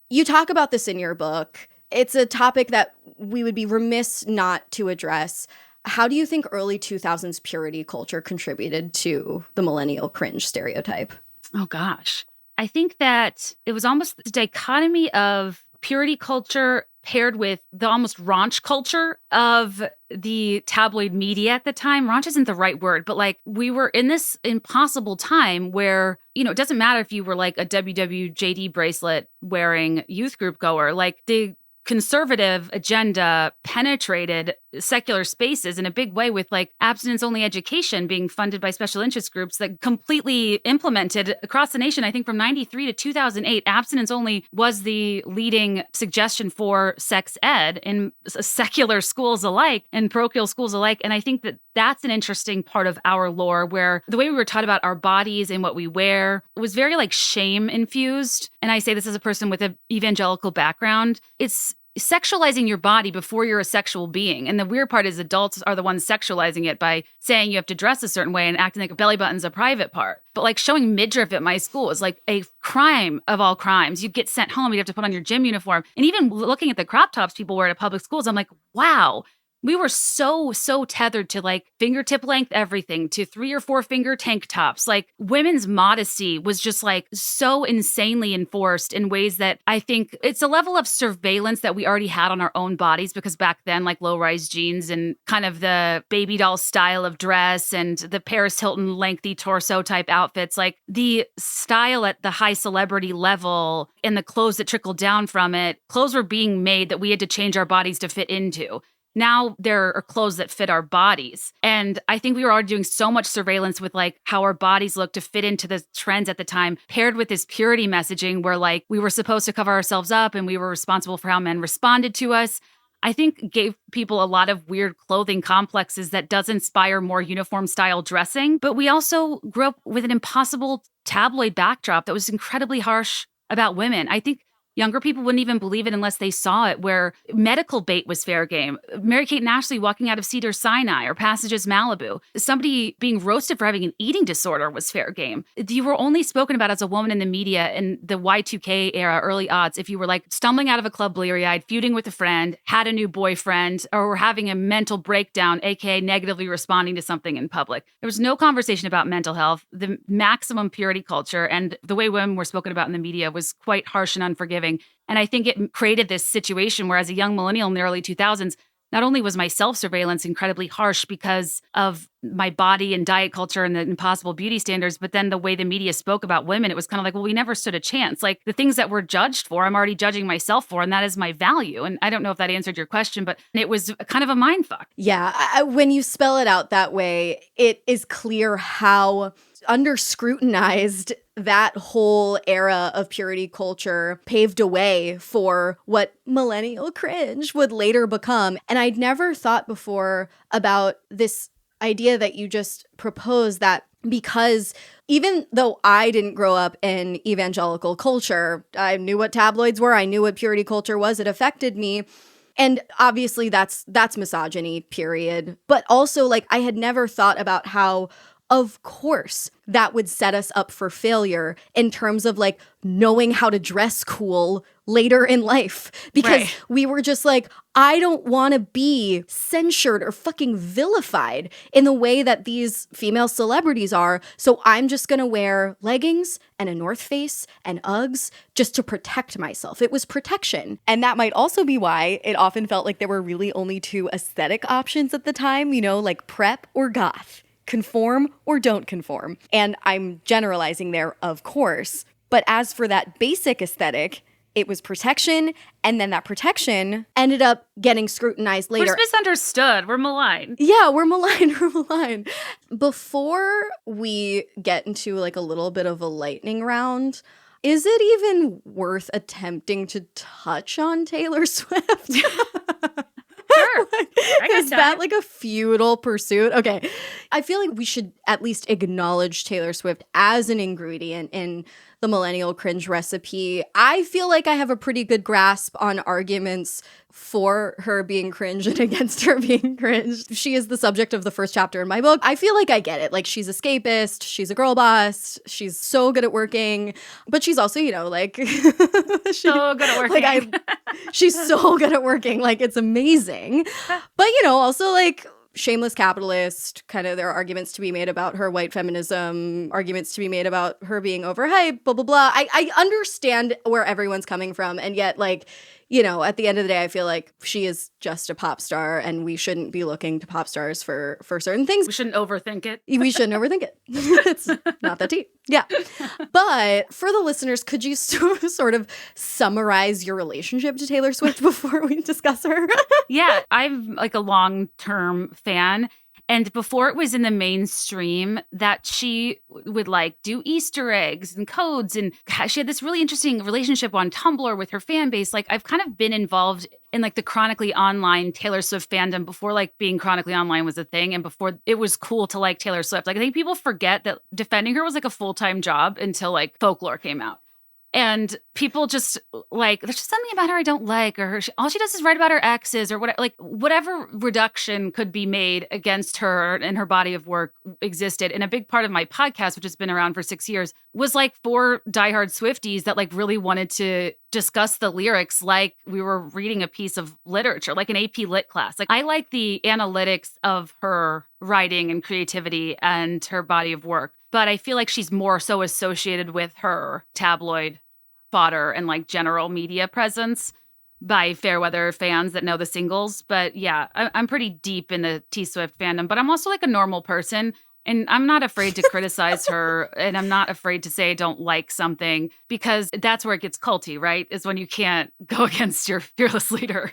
[SPEAKER 1] You talk about this in your book. It's a topic that we would be remiss not to address. How do you think early 2000s purity culture contributed to the millennial cringe stereotype?
[SPEAKER 2] Oh, gosh. I think that it was almost the dichotomy of purity culture paired with the almost raunch culture of the tabloid media at the time. Raunch isn't the right word, but like we were in this impossible time where, you know, it doesn't matter if you were like a WWJD bracelet wearing youth group goer, like the conservative agenda penetrated secular spaces in a big way with like abstinence-only education being funded by special interest groups that completely implemented across the nation. I think from 93 to 2008, abstinence-only was the leading suggestion for sex ed in secular schools alike and parochial schools alike. And I think that that's an interesting part of our lore where the way we were taught about our bodies and what we wear was very like shame infused. And I say this as a person with an evangelical background. It's sexualizing your body before you're a sexual being. And the weird part is adults are the ones sexualizing it by saying you have to dress a certain way and acting like a belly button's a private part. But like showing midriff at my school was like a crime of all crimes. You'd get sent home, you'd have to put on your gym uniform. And even looking at the crop tops people wear at public schools, I'm like, wow, we were so tethered to like fingertip length everything, to 3 or 4 finger tank tops. Like women's modesty was just like so insanely enforced in ways that I think it's a level of surveillance that we already had on our own bodies, because back then, like low-rise jeans and kind of the baby doll style of dress and the Paris Hilton lengthy torso type outfits, like the style at the high celebrity level and the clothes that trickled down from it, clothes were being made that we had to change our bodies to fit into. Now there are clothes that fit our bodies. And I think we were already doing so much surveillance with like how our bodies look to fit into the trends at the time, paired with this purity messaging where like we were supposed to cover ourselves up and we were responsible for how men responded to us. I think gave people a lot of weird clothing complexes that does inspire more uniform style dressing. But we also grew up with an impossible tabloid backdrop that was incredibly harsh about women. I think younger people wouldn't even believe it unless they saw it, where medical bait was fair game. Mary-Kate and Ashley walking out of Cedars-Sinai or Passages Malibu. Somebody being roasted for having an eating disorder was fair game. You were only spoken about as a woman in the media in the Y2K era, early aughts, if you were like stumbling out of a club bleary-eyed, feuding with a friend, had a new boyfriend, or were having a mental breakdown, aka negatively responding to something in public. There was no conversation about mental health. The maximum purity culture and the way women were spoken about in the media was quite harsh and unforgiving. And I think it created this situation where, as a young millennial in the early 2000s, not only was my self-surveillance incredibly harsh because of my body and diet culture and the impossible beauty standards, but then the way the media spoke about women, it was kind of like, well, we never stood a chance. Like the things that we're judged for, I'm already judging myself for, and that is my value. And I don't know if that answered your question, but it was kind of a mindfuck.
[SPEAKER 1] Yeah, when you spell it out that way, it is clear how under scrutinized that whole era of purity culture paved a way for what millennial cringe would later become. And I'd never thought before about this idea that you just proposed, that because even though I didn't grow up in evangelical culture, I knew what tabloids were, I knew what purity culture was, it affected me. And obviously that's misogyny, period. But also, like, I had never thought about how, of course, that would set us up for failure in terms of like knowing how to dress cool later in life. Because we were just like, I don't want to be censured or fucking vilified in the way that these female celebrities are. So I'm just going to wear leggings and a North Face and Uggs just to protect myself. It was protection. And that might also be why it often felt like there were really only 2 aesthetic options at the time, you know, like prep or goth. Conform or don't conform. And I'm generalizing there, of course. But as for that basic aesthetic, it was protection, and then that protection ended up getting scrutinized later.
[SPEAKER 2] We're misunderstood. We're maligned.
[SPEAKER 1] Yeah, we're maligned. We're maligned. Before we get into like a little bit of a lightning round, is it even worth attempting to touch on Taylor Swift?
[SPEAKER 2] Sure.
[SPEAKER 1] Is that like a futile pursuit? Okay. I feel like we should at least acknowledge Taylor Swift as an ingredient in the millennial cringe recipe. I feel like I have a pretty good grasp on arguments for her being cringe and against her being cringe. She is the subject of the first chapter in my book. I feel like I get it. Like, she's escapist, she's a girl boss, she's so good at working, but she's also, you know, like
[SPEAKER 2] so good at working.
[SPEAKER 1] Like, she's so good at working. Like, it's amazing. But, you know, also like shameless capitalist, kind of there are arguments to be made about her white feminism, arguments to be made about her being overhyped, blah, blah, blah. I understand where everyone's coming from. And yet, like, you know, at the end of the day, I feel like she is just a pop star and we shouldn't be looking to pop stars for certain things.
[SPEAKER 2] We shouldn't overthink it.
[SPEAKER 1] We shouldn't overthink it. It's not that deep. Yeah. But for the listeners, could you sort of summarize your relationship to Taylor Swift before we discuss her?
[SPEAKER 2] Yeah, I'm like a long-term fan. And before it was in the mainstream, that she would like do Easter eggs and codes. And she had this really interesting relationship on Tumblr with her fan base. Like, I've kind of been involved in like the chronically online Taylor Swift fandom before like being chronically online was a thing. And before it was cool to like Taylor Swift. Like, I think people forget that defending her was like a full-time job until like Folklore came out. And people just like, there's just something about her I don't like, or all she does is write about her exes, or whatever. Like, whatever reduction could be made against her and her body of work existed. And a big part of my podcast, which has been around for 6 years, was like for diehard Swifties that like really wanted to discuss the lyrics like we were reading a piece of literature, like an AP Lit class. Like, I like the analytics of her writing and creativity and her body of work. But I feel like she's more so associated with her tabloid fodder and like general media presence by Fairweather fans that know the singles. But yeah, I'm pretty deep in the T Swift fandom, but I'm also like a normal person. And I'm not afraid to criticize her, and I'm not afraid to say I don't like something, because that's where it gets culty, right? Is when you can't go against your fearless leader.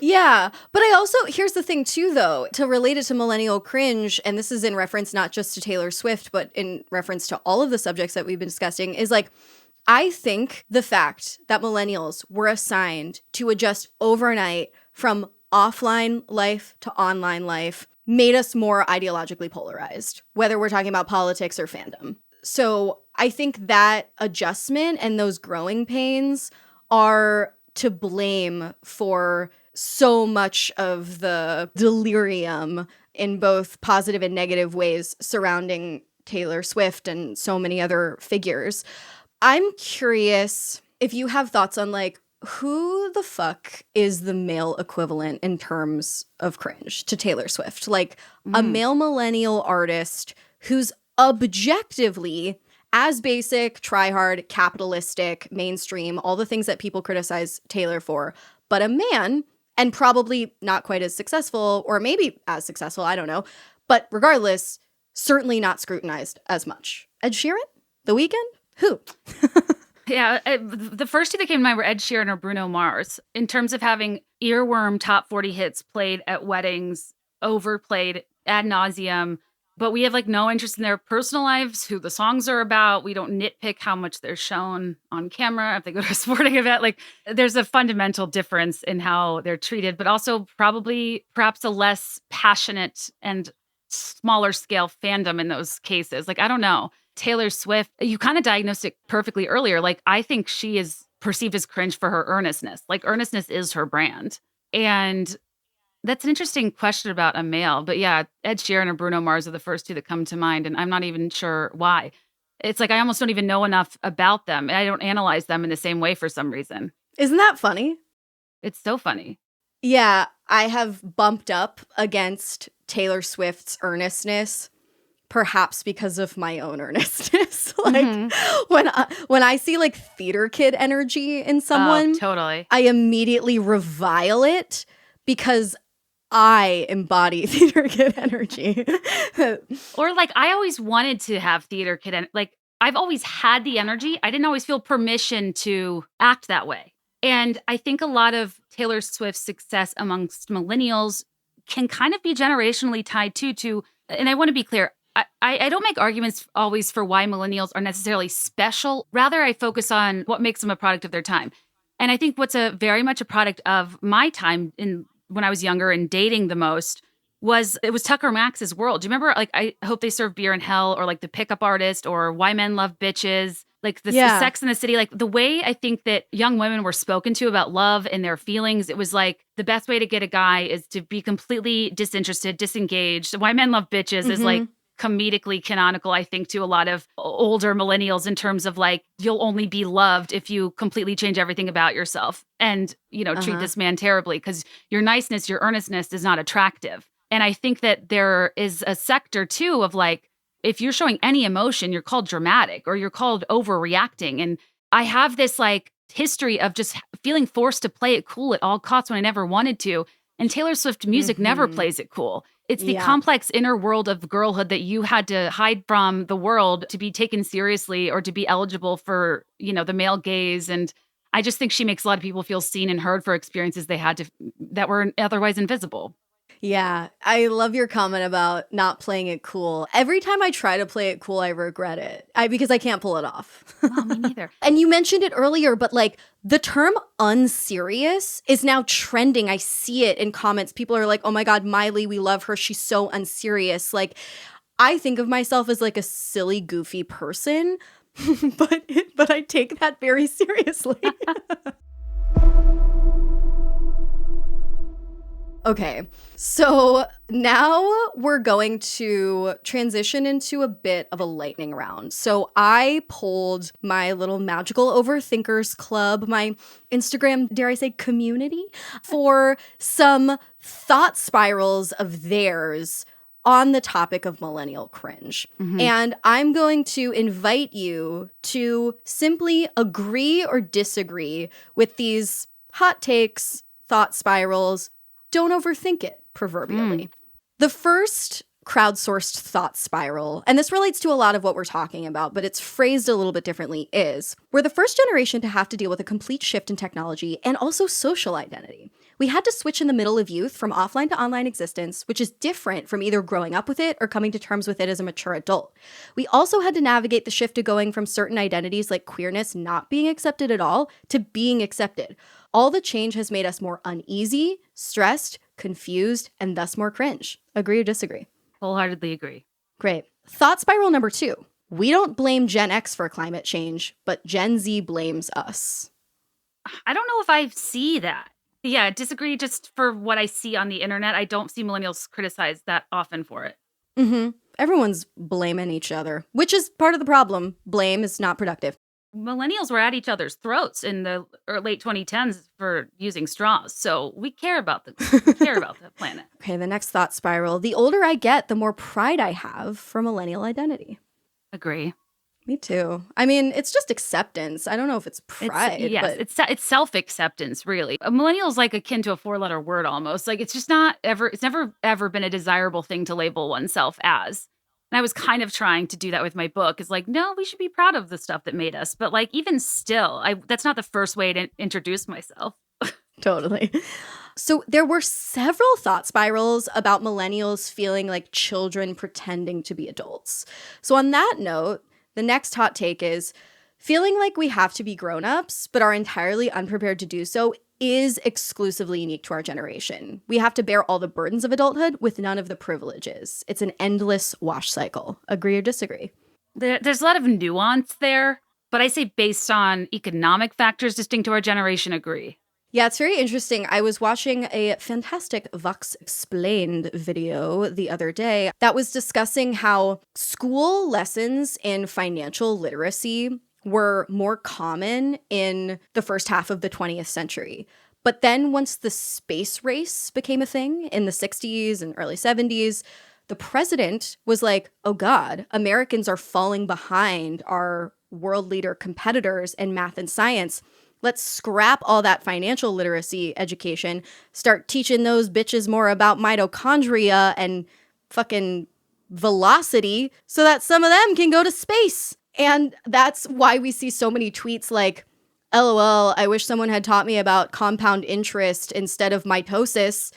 [SPEAKER 1] Yeah, but I also, here's the thing too, though, to relate it to Millennial Cringe, and this is in reference not just to Taylor Swift, but in reference to all of the subjects that we've been discussing, is like, I think the fact that millennials were assigned to adjust overnight from offline life to online life made us more ideologically polarized, whether we're talking about politics or fandom. So I think that adjustment and those growing pains are to blame for so much of the delirium in both positive and negative ways surrounding Taylor Swift and so many other figures. I'm curious if you have thoughts on like, who the fuck is the male equivalent in terms of cringe to Taylor Swift? Like a male millennial artist who's objectively as basic, try-hard, capitalistic, mainstream, all the things that people criticize Taylor for, but a man, and probably not quite as successful, or maybe as successful, I don't know. But regardless, certainly not scrutinized as much. Ed Sheeran? The Weeknd? Who?
[SPEAKER 2] Yeah, the first two that came to mind were Ed Sheeran or Bruno Mars. In terms of having earworm top 40 hits played at weddings, overplayed ad nauseum, but we have like no interest in their personal lives, who the songs are about. We don't nitpick how much they're shown on camera if they go to a sporting event. Like, there's a fundamental difference in how they're treated, but also probably perhaps a less passionate and smaller scale fandom in those cases. Like, I don't know. Taylor Swift, you kind of diagnosed it perfectly earlier. Like, I think she is perceived as cringe for her earnestness. Like, earnestness is her brand. And that's an interesting question about a male. But yeah, Ed Sheeran or Bruno Mars are the first two that come to mind. And I'm not even sure why. It's like I almost don't even know enough about them. And I don't analyze them in the same way for some reason.
[SPEAKER 1] Isn't that funny?
[SPEAKER 2] It's so funny.
[SPEAKER 1] Yeah, I have bumped up against Taylor Swift's earnestness, perhaps because of my own earnestness. Like when I see like theater kid energy in someone,
[SPEAKER 2] totally,
[SPEAKER 1] I immediately revile it because I embody theater kid energy.
[SPEAKER 2] Or like, I always wanted to have theater kid like, I've always had the energy. I didn't always feel permission to act that way. And I think a lot of Taylor Swift's success amongst millennials can kind of be generationally tied to, and I want to be clear, I don't make arguments always for why millennials are necessarily special. Rather, I focus on what makes them a product of their time. And I think what's very much a product of my time when I was younger and dating the most was Tucker Max's world. Do you remember, like, I Hope They Serve Beer in Hell, or like The Pickup Artist, or Why Men Love Bitches, like the Sex in the City, like the way I think that young women were spoken to about love and their feelings. It was like the best way to get a guy is to be completely disinterested, disengaged. Why Men Love Bitches is like comedically canonical, I think, to a lot of older millennials in terms of like, you'll only be loved if you completely change everything about yourself and, treat this man terribly because your niceness, your earnestness is not attractive. And I think that there is a sector too of like, if you're showing any emotion, you're called dramatic or you're called overreacting. And I have this like history of just feeling forced to play it cool at all costs when I never wanted to. And Taylor Swift music never plays it cool. It's the complex inner world of girlhood that you had to hide from the world to be taken seriously or to be eligible for, the male gaze. And I just think she makes a lot of people feel seen and heard for experiences they had that were otherwise invisible.
[SPEAKER 1] Yeah, I love your comment about not playing it cool. Every time I try to play it cool, I regret it because I can't pull it off.
[SPEAKER 2] Oh, me neither.
[SPEAKER 1] And you mentioned it earlier, but like the term unserious is now trending. I see it in comments. People are like, oh my God, Miley, we love her. She's so unserious. Like, I think of myself as like a silly, goofy person, but I take that very seriously. Okay, so now we're going to transition into a bit of a lightning round. So I polled my little magical overthinkers club, my Instagram, dare I say, community, for some thought spirals of theirs on the topic of millennial cringe. And I'm going to invite you to simply agree or disagree with these hot takes, thought spirals. Don't overthink it, proverbially. The first crowdsourced thought spiral, and this relates to a lot of what we're talking about, but it's phrased a little bit differently, is we're the first generation to have to deal with a complete shift in technology and also social identity. We had to switch in the middle of youth from offline to online existence, which is different from either growing up with it or coming to terms with it as a mature adult. We also had to navigate the shift to going from certain identities like queerness not being accepted at all to being accepted. All the change has made us more uneasy, stressed, confused, and thus more cringe. Agree or disagree?
[SPEAKER 2] Wholeheartedly agree.
[SPEAKER 1] Great. Thought spiral number 2. We don't blame Gen X for climate change, but Gen Z blames us.
[SPEAKER 2] I don't know if I see that. Yeah, disagree just for what I see on the internet. I don't see millennials criticized that often for it.
[SPEAKER 1] Everyone's blaming each other, which is part of the problem. Blame is not productive.
[SPEAKER 2] Millennials were at each other's throats in the late 2010s for using straws. So we care about the planet.
[SPEAKER 1] Okay, the next thought spiral. The older I get, the more pride I have for millennial identity.
[SPEAKER 2] Agree.
[SPEAKER 1] Me too. I mean, it's just acceptance. I don't know if it's pride.
[SPEAKER 2] It's self-acceptance, really. A millennial is like akin to a 4-letter word almost. Like it's never ever been a desirable thing to label oneself as. And I was kind of trying to do that with my book. It's like, no, we should be proud of the stuff that made us. But like, even still, that's not the first way to introduce myself.
[SPEAKER 1] Totally. So there were several thought spirals about millennials feeling like children pretending to be adults. So on that note, the next hot take is feeling like we have to be grown-ups, but are entirely unprepared to do so is exclusively unique to our generation. We have to bear all the burdens of adulthood with none of the privileges. It's an endless wash cycle. Agree or disagree?
[SPEAKER 2] There's a lot of nuance there, but I say based on economic factors distinct to our generation, agree.
[SPEAKER 1] Yeah, it's very interesting. I was watching a fantastic Vox Explained video the other day that was discussing how school lessons in financial literacy were more common in the first half of the 20th century. But then once the space race became a thing in the 60s and early 70s, the president was like, oh God, Americans are falling behind our world leader competitors in math and science. Let's scrap all that financial literacy education, start teaching those bitches more about mitochondria and fucking velocity so that some of them can go to space. And that's why we see so many tweets like, LOL, I wish someone had taught me about compound interest instead of mitosis.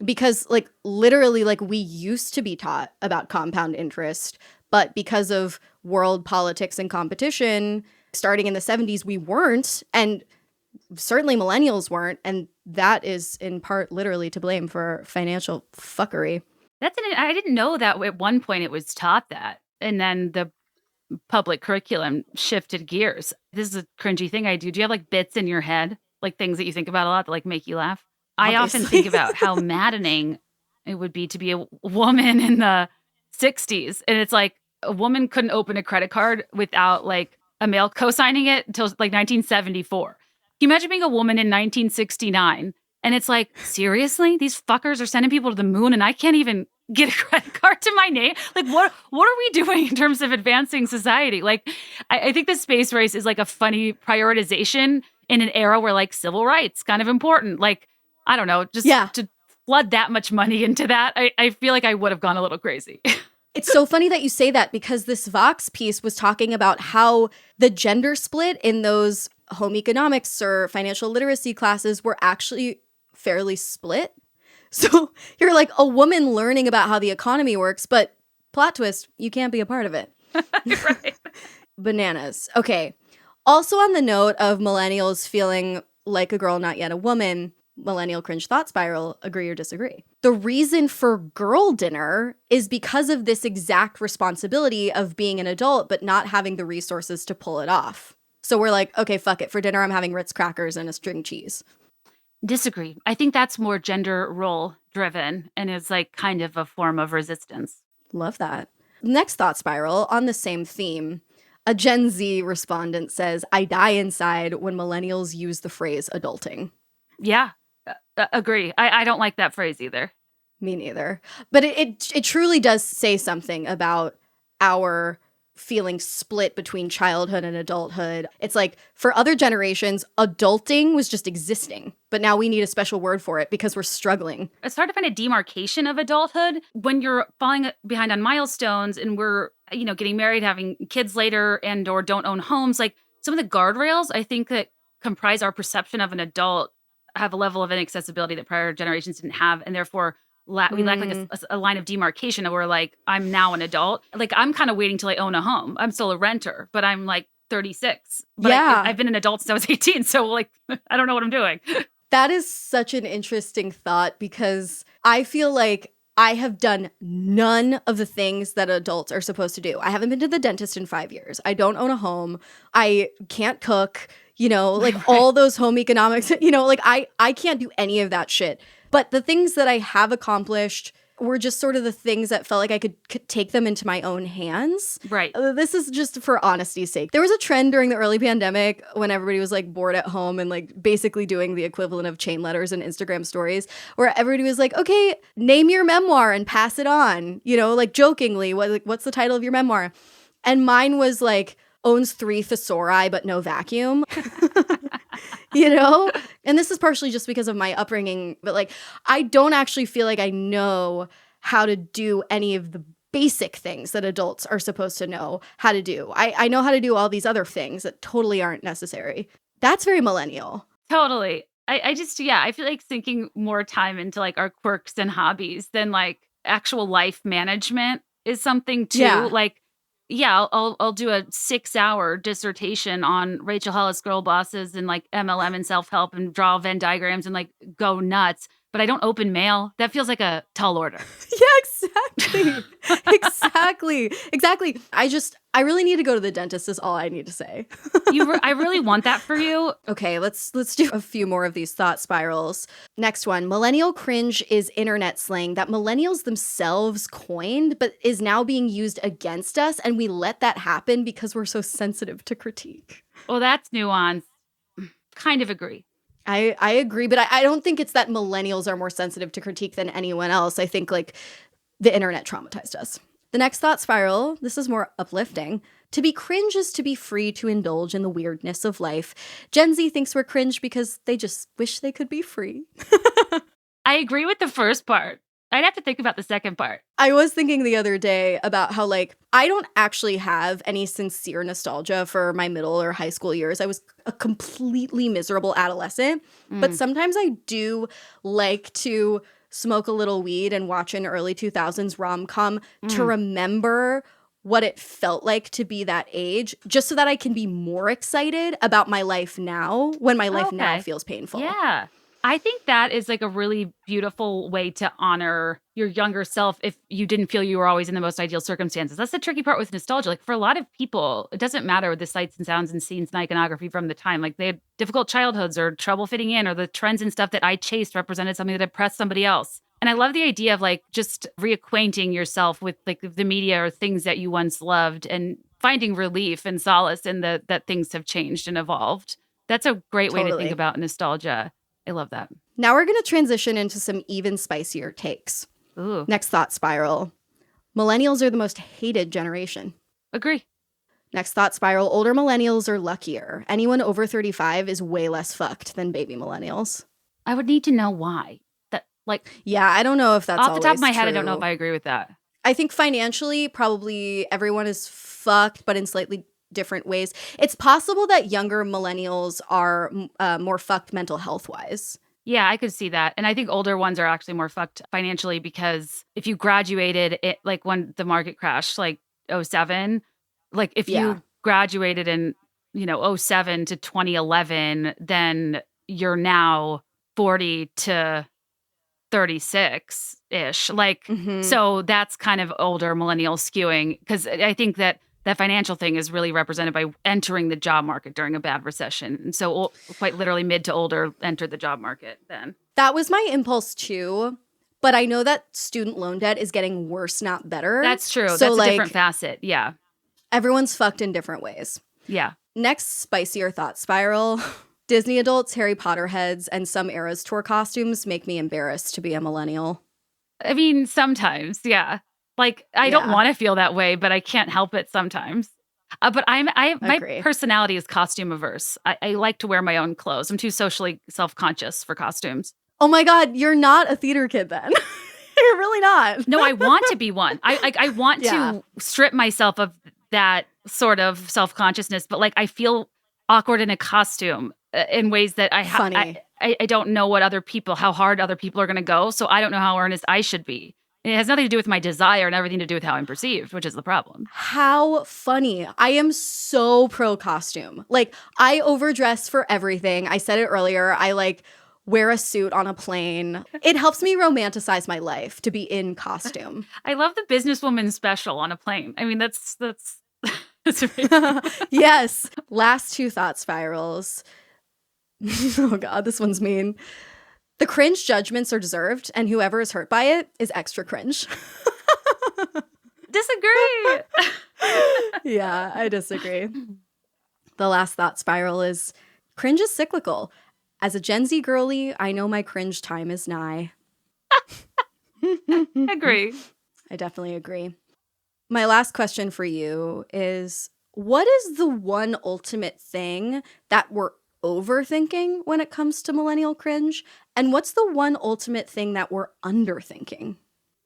[SPEAKER 1] Because like literally like we used to be taught about compound interest, but because of world politics and competition, starting in the 70s, we weren't. And certainly millennials weren't. And that is in part literally to blame for financial fuckery.
[SPEAKER 2] I didn't know that at one point it was taught that. And then the public curriculum shifted gears. This is a cringy thing I do. Do you have like bits in your head? Like things that you think about a lot that like make you laugh?
[SPEAKER 1] Obviously.
[SPEAKER 2] I often think about how maddening it would be to be a woman in the 60s. And it's like a woman couldn't open a credit card without like a male co-signing it until like 1974. Can you imagine being a woman in 1969? And it's like, seriously? These fuckers are sending people to the moon and I can't even get a credit card to my name? Like, what are we doing in terms of advancing society? Like, I think the space race is like a funny prioritization in an era where like civil rights kind of important. Like, I don't know, just to flood that much money into that, I feel like I would have gone a little crazy.
[SPEAKER 1] It's so funny that you say that because this Vox piece was talking about how the gender split in those home economics or financial literacy classes were actually fairly split. So you're like a woman learning about how the economy works, but plot twist, you can't be a part of it.
[SPEAKER 2] Right.
[SPEAKER 1] Bananas. Okay. Also on the note of millennials feeling like a girl, not yet a woman, Millennial Cringe thought spiral, agree or disagree. The reason for girl dinner is because of this exact responsibility of being an adult but not having the resources to pull it off. So we're like, okay, fuck it. For dinner, I'm having Ritz crackers and a string cheese.
[SPEAKER 2] Disagree. I think that's more gender role driven and is like kind of a form of resistance.
[SPEAKER 1] Love that. Next thought spiral on the same theme. A Gen Z respondent says, I die inside when millennials use the phrase adulting.
[SPEAKER 2] Yeah, agree. I don't like that phrase either.
[SPEAKER 1] Me neither. But it truly does say something about our feeling split between childhood and adulthood. It's like for other generations, adulting was just existing, but now we need a special word for it because we're struggling.
[SPEAKER 2] It's hard to find a demarcation of adulthood when you're falling behind on milestones and we're, getting married, having kids later and or don't own homes. Like some of the guardrails, I think that comprise our perception of an adult have a level of inaccessibility that prior generations didn't have. And therefore we lack like a line of demarcation of where like, I'm now an adult. Like I'm kind of waiting till I own a home. I'm still a renter, but I'm like 36. But
[SPEAKER 1] yeah.
[SPEAKER 2] I've been an adult since I was 18. So like, I don't know what I'm doing.
[SPEAKER 1] That is such an interesting thought because I feel like I have done none of the things that adults are supposed to do. I haven't been to the dentist in 5 years. I don't own a home. I can't cook, like all those home economics, like I can't do any of that shit. But the things that I have accomplished were just sort of the things that felt like I could take them into my own hands.
[SPEAKER 2] Right.
[SPEAKER 1] This is just for honesty's sake. There was a trend during the early pandemic when everybody was like bored at home and like basically doing the equivalent of chain letters and Instagram stories where everybody was like, okay, name your memoir and pass it on, like jokingly, what's the title of your memoir? And mine was like, owns 3 thesauri but no vacuum. And this is partially just because of my upbringing, but like I don't actually feel like I know how to do any of the basic things that adults are supposed to know how to do. I know how to do all these other things that totally aren't necessary. That's very millennial.
[SPEAKER 2] Totally. I just, I feel like sinking more time into like our quirks and hobbies than like actual life management is something too.
[SPEAKER 1] Yeah.
[SPEAKER 2] Like, I'll do a 6-hour dissertation on Rachel Hollis girl bosses and like MLM and self-help and draw Venn diagrams and like go nuts. But I don't open mail. That feels like a tall order.
[SPEAKER 1] Yeah, exactly. Exactly. I really need to go to the dentist is all I need to say.
[SPEAKER 2] I really want that for you.
[SPEAKER 1] Okay, let's do a few more of these thought spirals. Next one, millennial cringe is internet slang that millennials themselves coined, but is now being used against us, and we let that happen because we're so sensitive to critique.
[SPEAKER 2] Well, that's nuanced. Kind of agree.
[SPEAKER 1] I agree, but I don't think it's that millennials are more sensitive to critique than anyone else. I think like the internet traumatized us. The next thought spiral, this is more uplifting. To be cringe is to be free to indulge in the weirdness of life. Gen Z thinks we're cringe because they just wish they could be free.
[SPEAKER 2] I agree with the first part. I'd have to think about the second part.
[SPEAKER 1] I was thinking the other day about how, like, I don't actually have any sincere nostalgia for my middle or high school years. I was a completely miserable adolescent, but sometimes I do like to smoke a little weed and watch an early 2000s rom-com to remember what it felt like to be that age, just so that I can be more excited about my life now when my life now feels painful.
[SPEAKER 2] Yeah. I think that is like a really beautiful way to honor your younger self if you didn't feel you were always in the most ideal circumstances. That's the tricky part with nostalgia. Like for a lot of people, it doesn't matter the sights and sounds and scenes and iconography from the time. Like they had difficult childhoods or trouble fitting in, or the trends and stuff that I chased represented something that impressed somebody else. And I love the idea of like just reacquainting yourself with like the media or things that you once loved and finding relief and solace in that things have changed and evolved. That's a great way to think about nostalgia. I love that.
[SPEAKER 1] Now we're going to transition into some even spicier takes.
[SPEAKER 2] Ooh.
[SPEAKER 1] Next thought spiral. Millennials are the most hated generation.
[SPEAKER 2] Agree.
[SPEAKER 1] Next thought spiral. Older millennials are luckier. Anyone over 35 is way less fucked than baby millennials.
[SPEAKER 2] I would need to know why.
[SPEAKER 1] Yeah, I don't know if that's
[SPEAKER 2] off the top of my head.
[SPEAKER 1] true.
[SPEAKER 2] I don't know if I agree with that.
[SPEAKER 1] I think financially, probably everyone is fucked, but in slightly different ways. It's possible that younger millennials are more fucked mental health wise.
[SPEAKER 2] Yeah, I could see that. And I think older ones are actually more fucked financially because if you graduated it, like when the market crashed, like 07, like if you graduated in, 07 to 2011, then you're now 40 to 36-ish. Like,
[SPEAKER 1] Mhm.
[SPEAKER 2] so that's kind of older millennial skewing, because I think that that financial thing is really represented by entering the job market during a bad recession. And so quite literally mid to older entered the job market then.
[SPEAKER 1] That was my impulse too. But I know that student loan debt is getting worse, not better.
[SPEAKER 2] That's true.
[SPEAKER 1] So,
[SPEAKER 2] That's a
[SPEAKER 1] like,
[SPEAKER 2] different facet. Yeah.
[SPEAKER 1] everyone's fucked in different ways.
[SPEAKER 2] Yeah.
[SPEAKER 1] Next spicier thought spiral. Disney adults, Harry Potter heads, and some Eras Tour costumes make me embarrassed to be a millennial.
[SPEAKER 2] I mean, sometimes, yeah. Like, I don't
[SPEAKER 1] Yeah.
[SPEAKER 2] want to feel that way, but I can't help it sometimes. But my
[SPEAKER 1] Agree.
[SPEAKER 2] personality is costume averse. I like to wear my own clothes. I'm too socially self-conscious for costumes.
[SPEAKER 1] Oh my God, you're not a theater kid then. You're really not.
[SPEAKER 2] No, I want to be one. I want
[SPEAKER 1] Yeah.
[SPEAKER 2] to strip myself of that sort of self-consciousness, but like I feel awkward in a costume in ways that
[SPEAKER 1] Funny.
[SPEAKER 2] I don't know how hard other people are going to go. So I don't know how earnest I should be. And it has nothing to do with my desire and everything to do with how I'm perceived, which is the problem.
[SPEAKER 1] How funny. I am so pro costume. Like, I overdress for everything. I said it earlier. I like wear a suit on a plane. It helps me romanticize my life to be in costume.
[SPEAKER 2] I love the businesswoman special on a plane. I mean, that's amazing.
[SPEAKER 1] Yes. Last two thought spirals. Oh God, this one's mean. The cringe judgments are deserved, and whoever is hurt by it is extra cringe.
[SPEAKER 2] Disagree.
[SPEAKER 1] Yeah, I disagree. The last thought spiral is cringe is cyclical. As a Gen Z girly, I know my cringe time is nigh.
[SPEAKER 2] Agree.
[SPEAKER 1] I definitely agree. My last question for you is, what is the one ultimate thing that we're overthinking when it comes to millennial cringe? And what's the one ultimate thing that we're underthinking?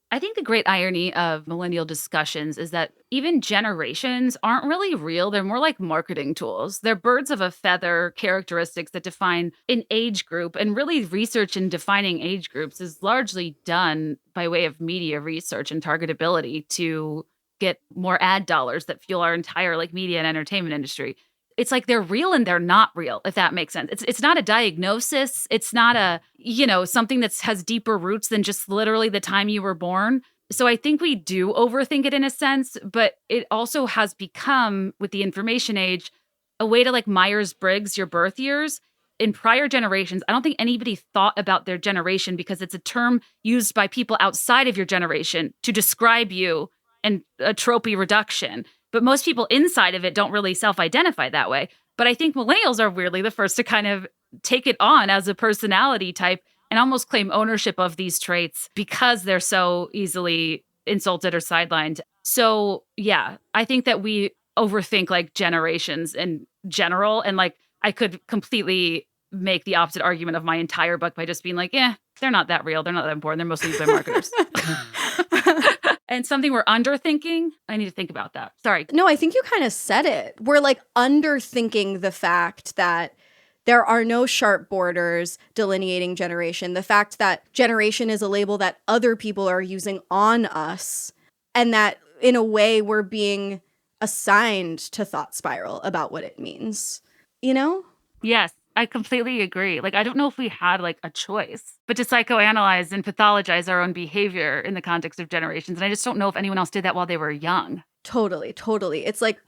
[SPEAKER 2] I think the great irony of millennial discussions is that even generations aren't really real. They're more like marketing tools. They're birds of a feather characteristics that define an age group. And really, research in defining age groups is largely done by way of media research and targetability to get more ad dollars that fuel our entire like media and entertainment industry. It's like they're real and they're not real, if that makes sense. It's not a diagnosis. It's not a, something that has deeper roots than just literally the time you were born. So I think we do overthink it in a sense, but it also has become, with the information age, a way to like Myers-Briggs your birth years. In prior generations, I don't think anybody thought about their generation because it's a term used by people outside of your generation to describe you and a tropey reduction. But most people inside of it don't really self-identify that way. But I think millennials are weirdly the first to kind of take it on as a personality type and almost claim ownership of these traits because they're so easily insulted or sidelined. So yeah, I think that we overthink like generations in general. And like I could completely make the opposite argument of my entire book by just being like, they're not that real. They're not that important. They're mostly used by marketers. And something we're underthinking, I need to think about that. Sorry.
[SPEAKER 1] No, I think you kind of said it. We're like underthinking the fact that there are no sharp borders delineating generation. The fact that generation is a label that other people are using on us, and that in a way we're being assigned to thought spiral about what it means.
[SPEAKER 2] Yes, I completely agree. Like, I don't know if we had like a choice, but to psychoanalyze and pathologize our own behavior in the context of generations. And I just don't know if anyone else did that while they were young.
[SPEAKER 1] Totally. It's like,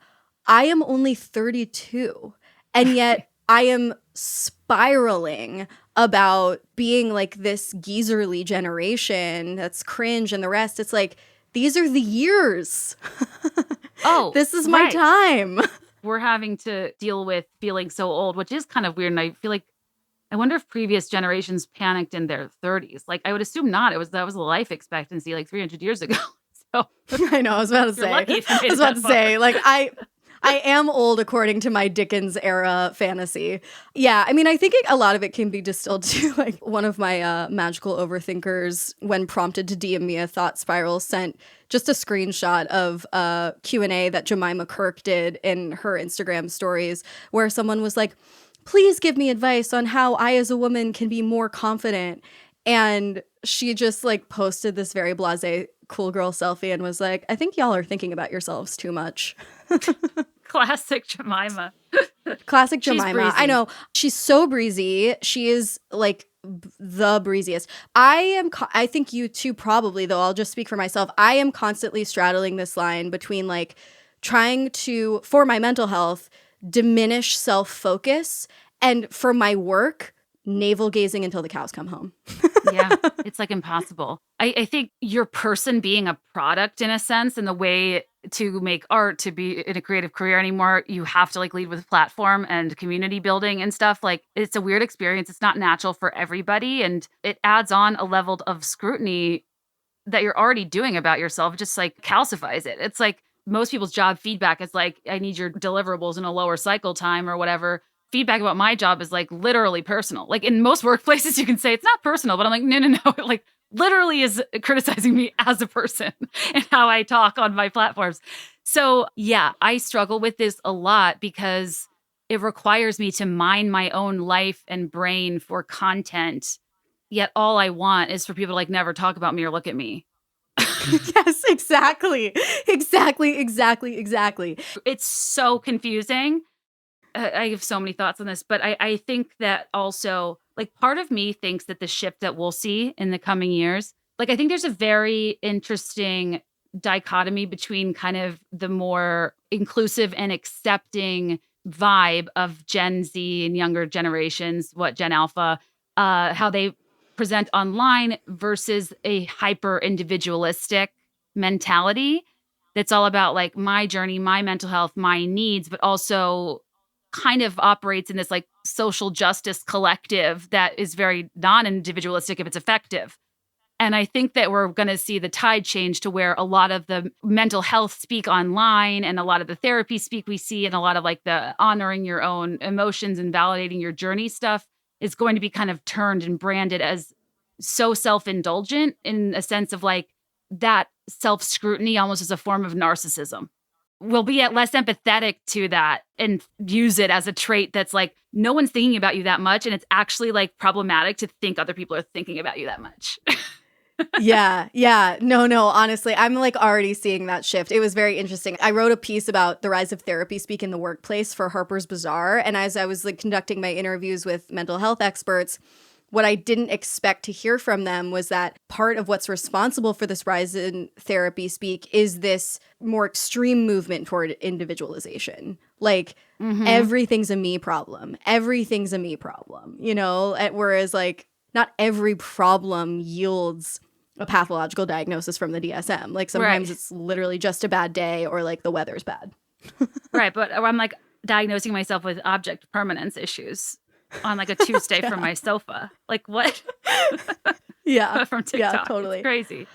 [SPEAKER 1] I am only 32, and yet I am spiraling about being like this geezerly generation that's cringe and the rest. It's like, these are the years.
[SPEAKER 2] Oh,
[SPEAKER 1] this is my time.
[SPEAKER 2] We're having to deal with feeling so old, which is kind of weird. And I feel like, I wonder if previous generations panicked in their 30s. Like, I would assume not. That was the life expectancy like 300 years ago. So
[SPEAKER 1] I know. I was about to say. Like, I am old according to my Dickens era fantasy. Yeah, I mean, I think a lot of it can be distilled to like one of my magical overthinkers, when prompted to DM me a thought spiral, sent just a screenshot of a Q&A that Jemima Kirk did in her Instagram stories, where someone was like, please give me advice on how I as a woman can be more confident. And she just like posted this very blasé cool girl selfie and was like, I think y'all are thinking about yourselves too much.
[SPEAKER 2] Classic Jemima.
[SPEAKER 1] Classic Jemima. I know. She's so breezy. She is like the breeziest. I think you too probably, though I'll just speak for myself. I am constantly straddling this line between like trying to, for my mental health, diminish self-focus, and for my work, navel gazing until the cows come home.
[SPEAKER 2] Yeah, it's like impossible. I think your person being a product in a sense, and the way to make art, to be in a creative career anymore, you have to like lead with platform and community building and stuff. Like it's a weird experience. It's not natural for everybody. And it adds on a level of scrutiny that you're already doing about yourself. It just like calcifies it. It's like most people's job feedback is like, I need your deliverables in a lower cycle time or whatever. Feedback about my job is like literally personal. Like in most workplaces, you can say it's not personal, but I'm like, no. It like literally is criticizing me as a person and how I talk on my platforms. So yeah, I struggle with this a lot because it requires me to mine my own life and brain for content. Yet all I want is for people to like never talk about me or look at me.
[SPEAKER 1] Yes, exactly. Exactly.
[SPEAKER 2] It's so confusing. I have so many thoughts on this, but I think that also, like, part of me thinks that the shift that we'll see in the coming years, like, I think there's a very interesting dichotomy between kind of the more inclusive and accepting vibe of Gen Z and younger generations, what Gen Alpha, how they present online versus a hyper individualistic mentality that's all about like my journey, my mental health, my needs, but also kind of operates in this like social justice collective that is very non-individualistic if it's effective. And I think that we're going to see the tide change to where a lot of the mental health speak online and a lot of the therapy speak we see and a lot of like the honoring your own emotions and validating your journey stuff is going to be kind of turned and branded as so self-indulgent in a sense of like that self-scrutiny almost as a form of narcissism. We'll be less empathetic to that and use it as a trait that's like, no one's thinking about you that much. And it's actually like problematic to think other people are thinking about you that much.
[SPEAKER 1] Yeah. No, honestly, I'm like already seeing that shift. It was very interesting. I wrote a piece about the rise of therapy speak in the workplace for Harper's Bazaar. And as I was like conducting my interviews with mental health experts, what I didn't expect to hear from them was that part of what's responsible for this rise in therapy speak is this more extreme movement toward individualization. Like everything's a me problem. Everything's a me problem, you know? Whereas like not every problem yields a pathological diagnosis from the DSM. Like sometimes it's literally just a bad day or like the weather's bad.
[SPEAKER 2] Right. But I'm like diagnosing myself with object permanence issues on like a Tuesday from my sofa. Like what?
[SPEAKER 1] Yeah.
[SPEAKER 2] From TikTok.
[SPEAKER 1] Yeah, totally.
[SPEAKER 2] It's crazy.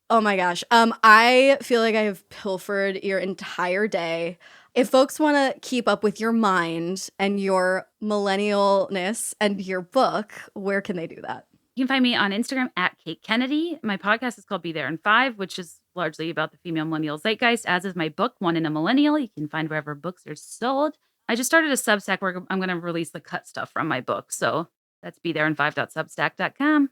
[SPEAKER 1] Oh my gosh. I feel like I have pilfered your entire day. If folks want to keep up with your mind and your millennialness and your book, where can they do that?
[SPEAKER 2] You can find me on Instagram at Kate Kennedy. My podcast is called Be There in 5, which is largely about the female millennial zeitgeist, as is my book, One in a Millennial. You can find wherever books are sold. I just started a Substack where I'm going to release the cut stuff from my book. So that's BeThereIn5.substack.com.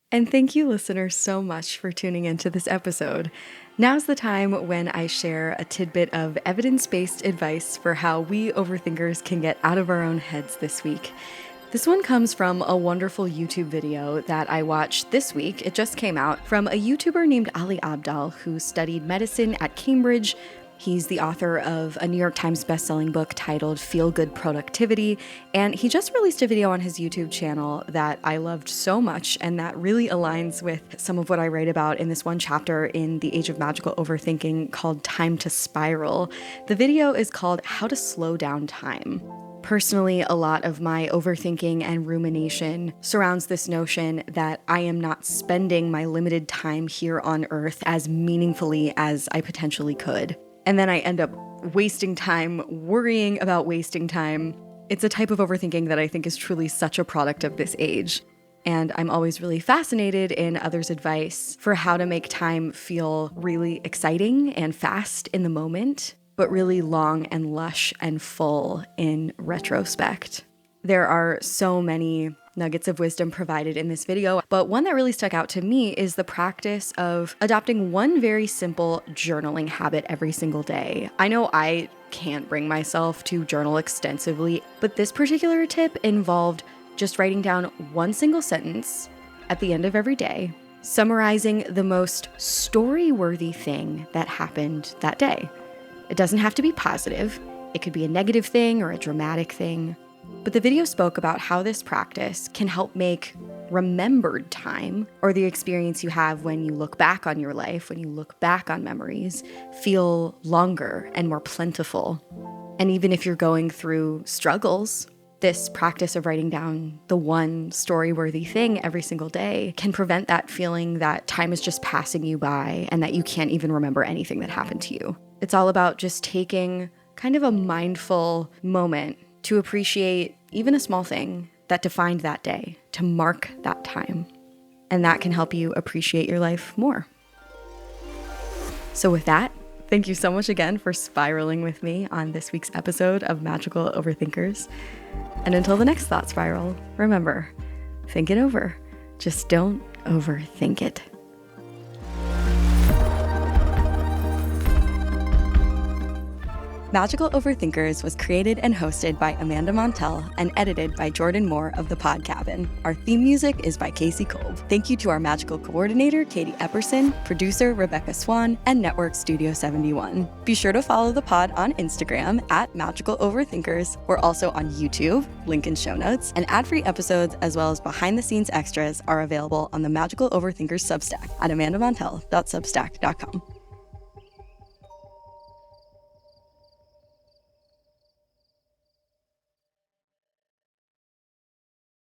[SPEAKER 1] And thank you, listeners, so much for tuning into this episode. Now's the time when I share a tidbit of evidence-based advice for how we overthinkers can get out of our own heads this week. This one comes from a wonderful YouTube video that I watched this week. It just came out from a YouTuber named Ali Abdaal who studied medicine at Cambridge. He's the author of a New York Times bestselling book titled Feel Good Productivity, and he just released a video on his YouTube channel that I loved so much and that really aligns with some of what I write about in this one chapter in The Age of Magical Overthinking called Time to Spiral. The video is called How to Slow Down Time. Personally, a lot of my overthinking and rumination surrounds this notion that I am not spending my limited time here on Earth as meaningfully as I potentially could. And then I end up wasting time, worrying about wasting time. It's a type of overthinking that I think is truly such a product of this age. And I'm always really fascinated in others' advice for how to make time feel really exciting and fast in the moment, but really long and lush and full in retrospect. There are so many nuggets of wisdom provided in this video, but one that really stuck out to me is the practice of adopting one very simple journaling habit every single day. I know I can't bring myself to journal extensively, but this particular tip involved just writing down one single sentence at the end of every day, summarizing the most story-worthy thing that happened that day. It doesn't have to be positive. It could be a negative thing or a dramatic thing. But the video spoke about how this practice can help make remembered time, or the experience you have when you look back on your life, when you look back on memories, feel longer and more plentiful. And even if you're going through struggles, this practice of writing down the one story-worthy thing every single day can prevent that feeling that time is just passing you by and that you can't even remember anything that happened to you. It's all about just taking kind of a mindful moment to appreciate even a small thing that defined that day, to mark that time. And that can help you appreciate your life more. So with that, thank you so much again for spiraling with me on this week's episode of Magical Overthinkers. And until the next thought spiral, remember, think it over. Just don't overthink it. Magical Overthinkers was created and hosted by Amanda Montell and edited by Jordan Moore of The Pod Cabin. Our theme music is by Casey Kolb. Thank you to our magical coordinator, Katie Epperson, producer, Rebecca Swan, and Network Studio 71. Be sure to follow the pod on Instagram at Magical Overthinkers. We're also on YouTube, link in show notes, and ad-free episodes as well as behind-the-scenes extras are available on the Magical Overthinkers Substack at amandamontell.substack.com.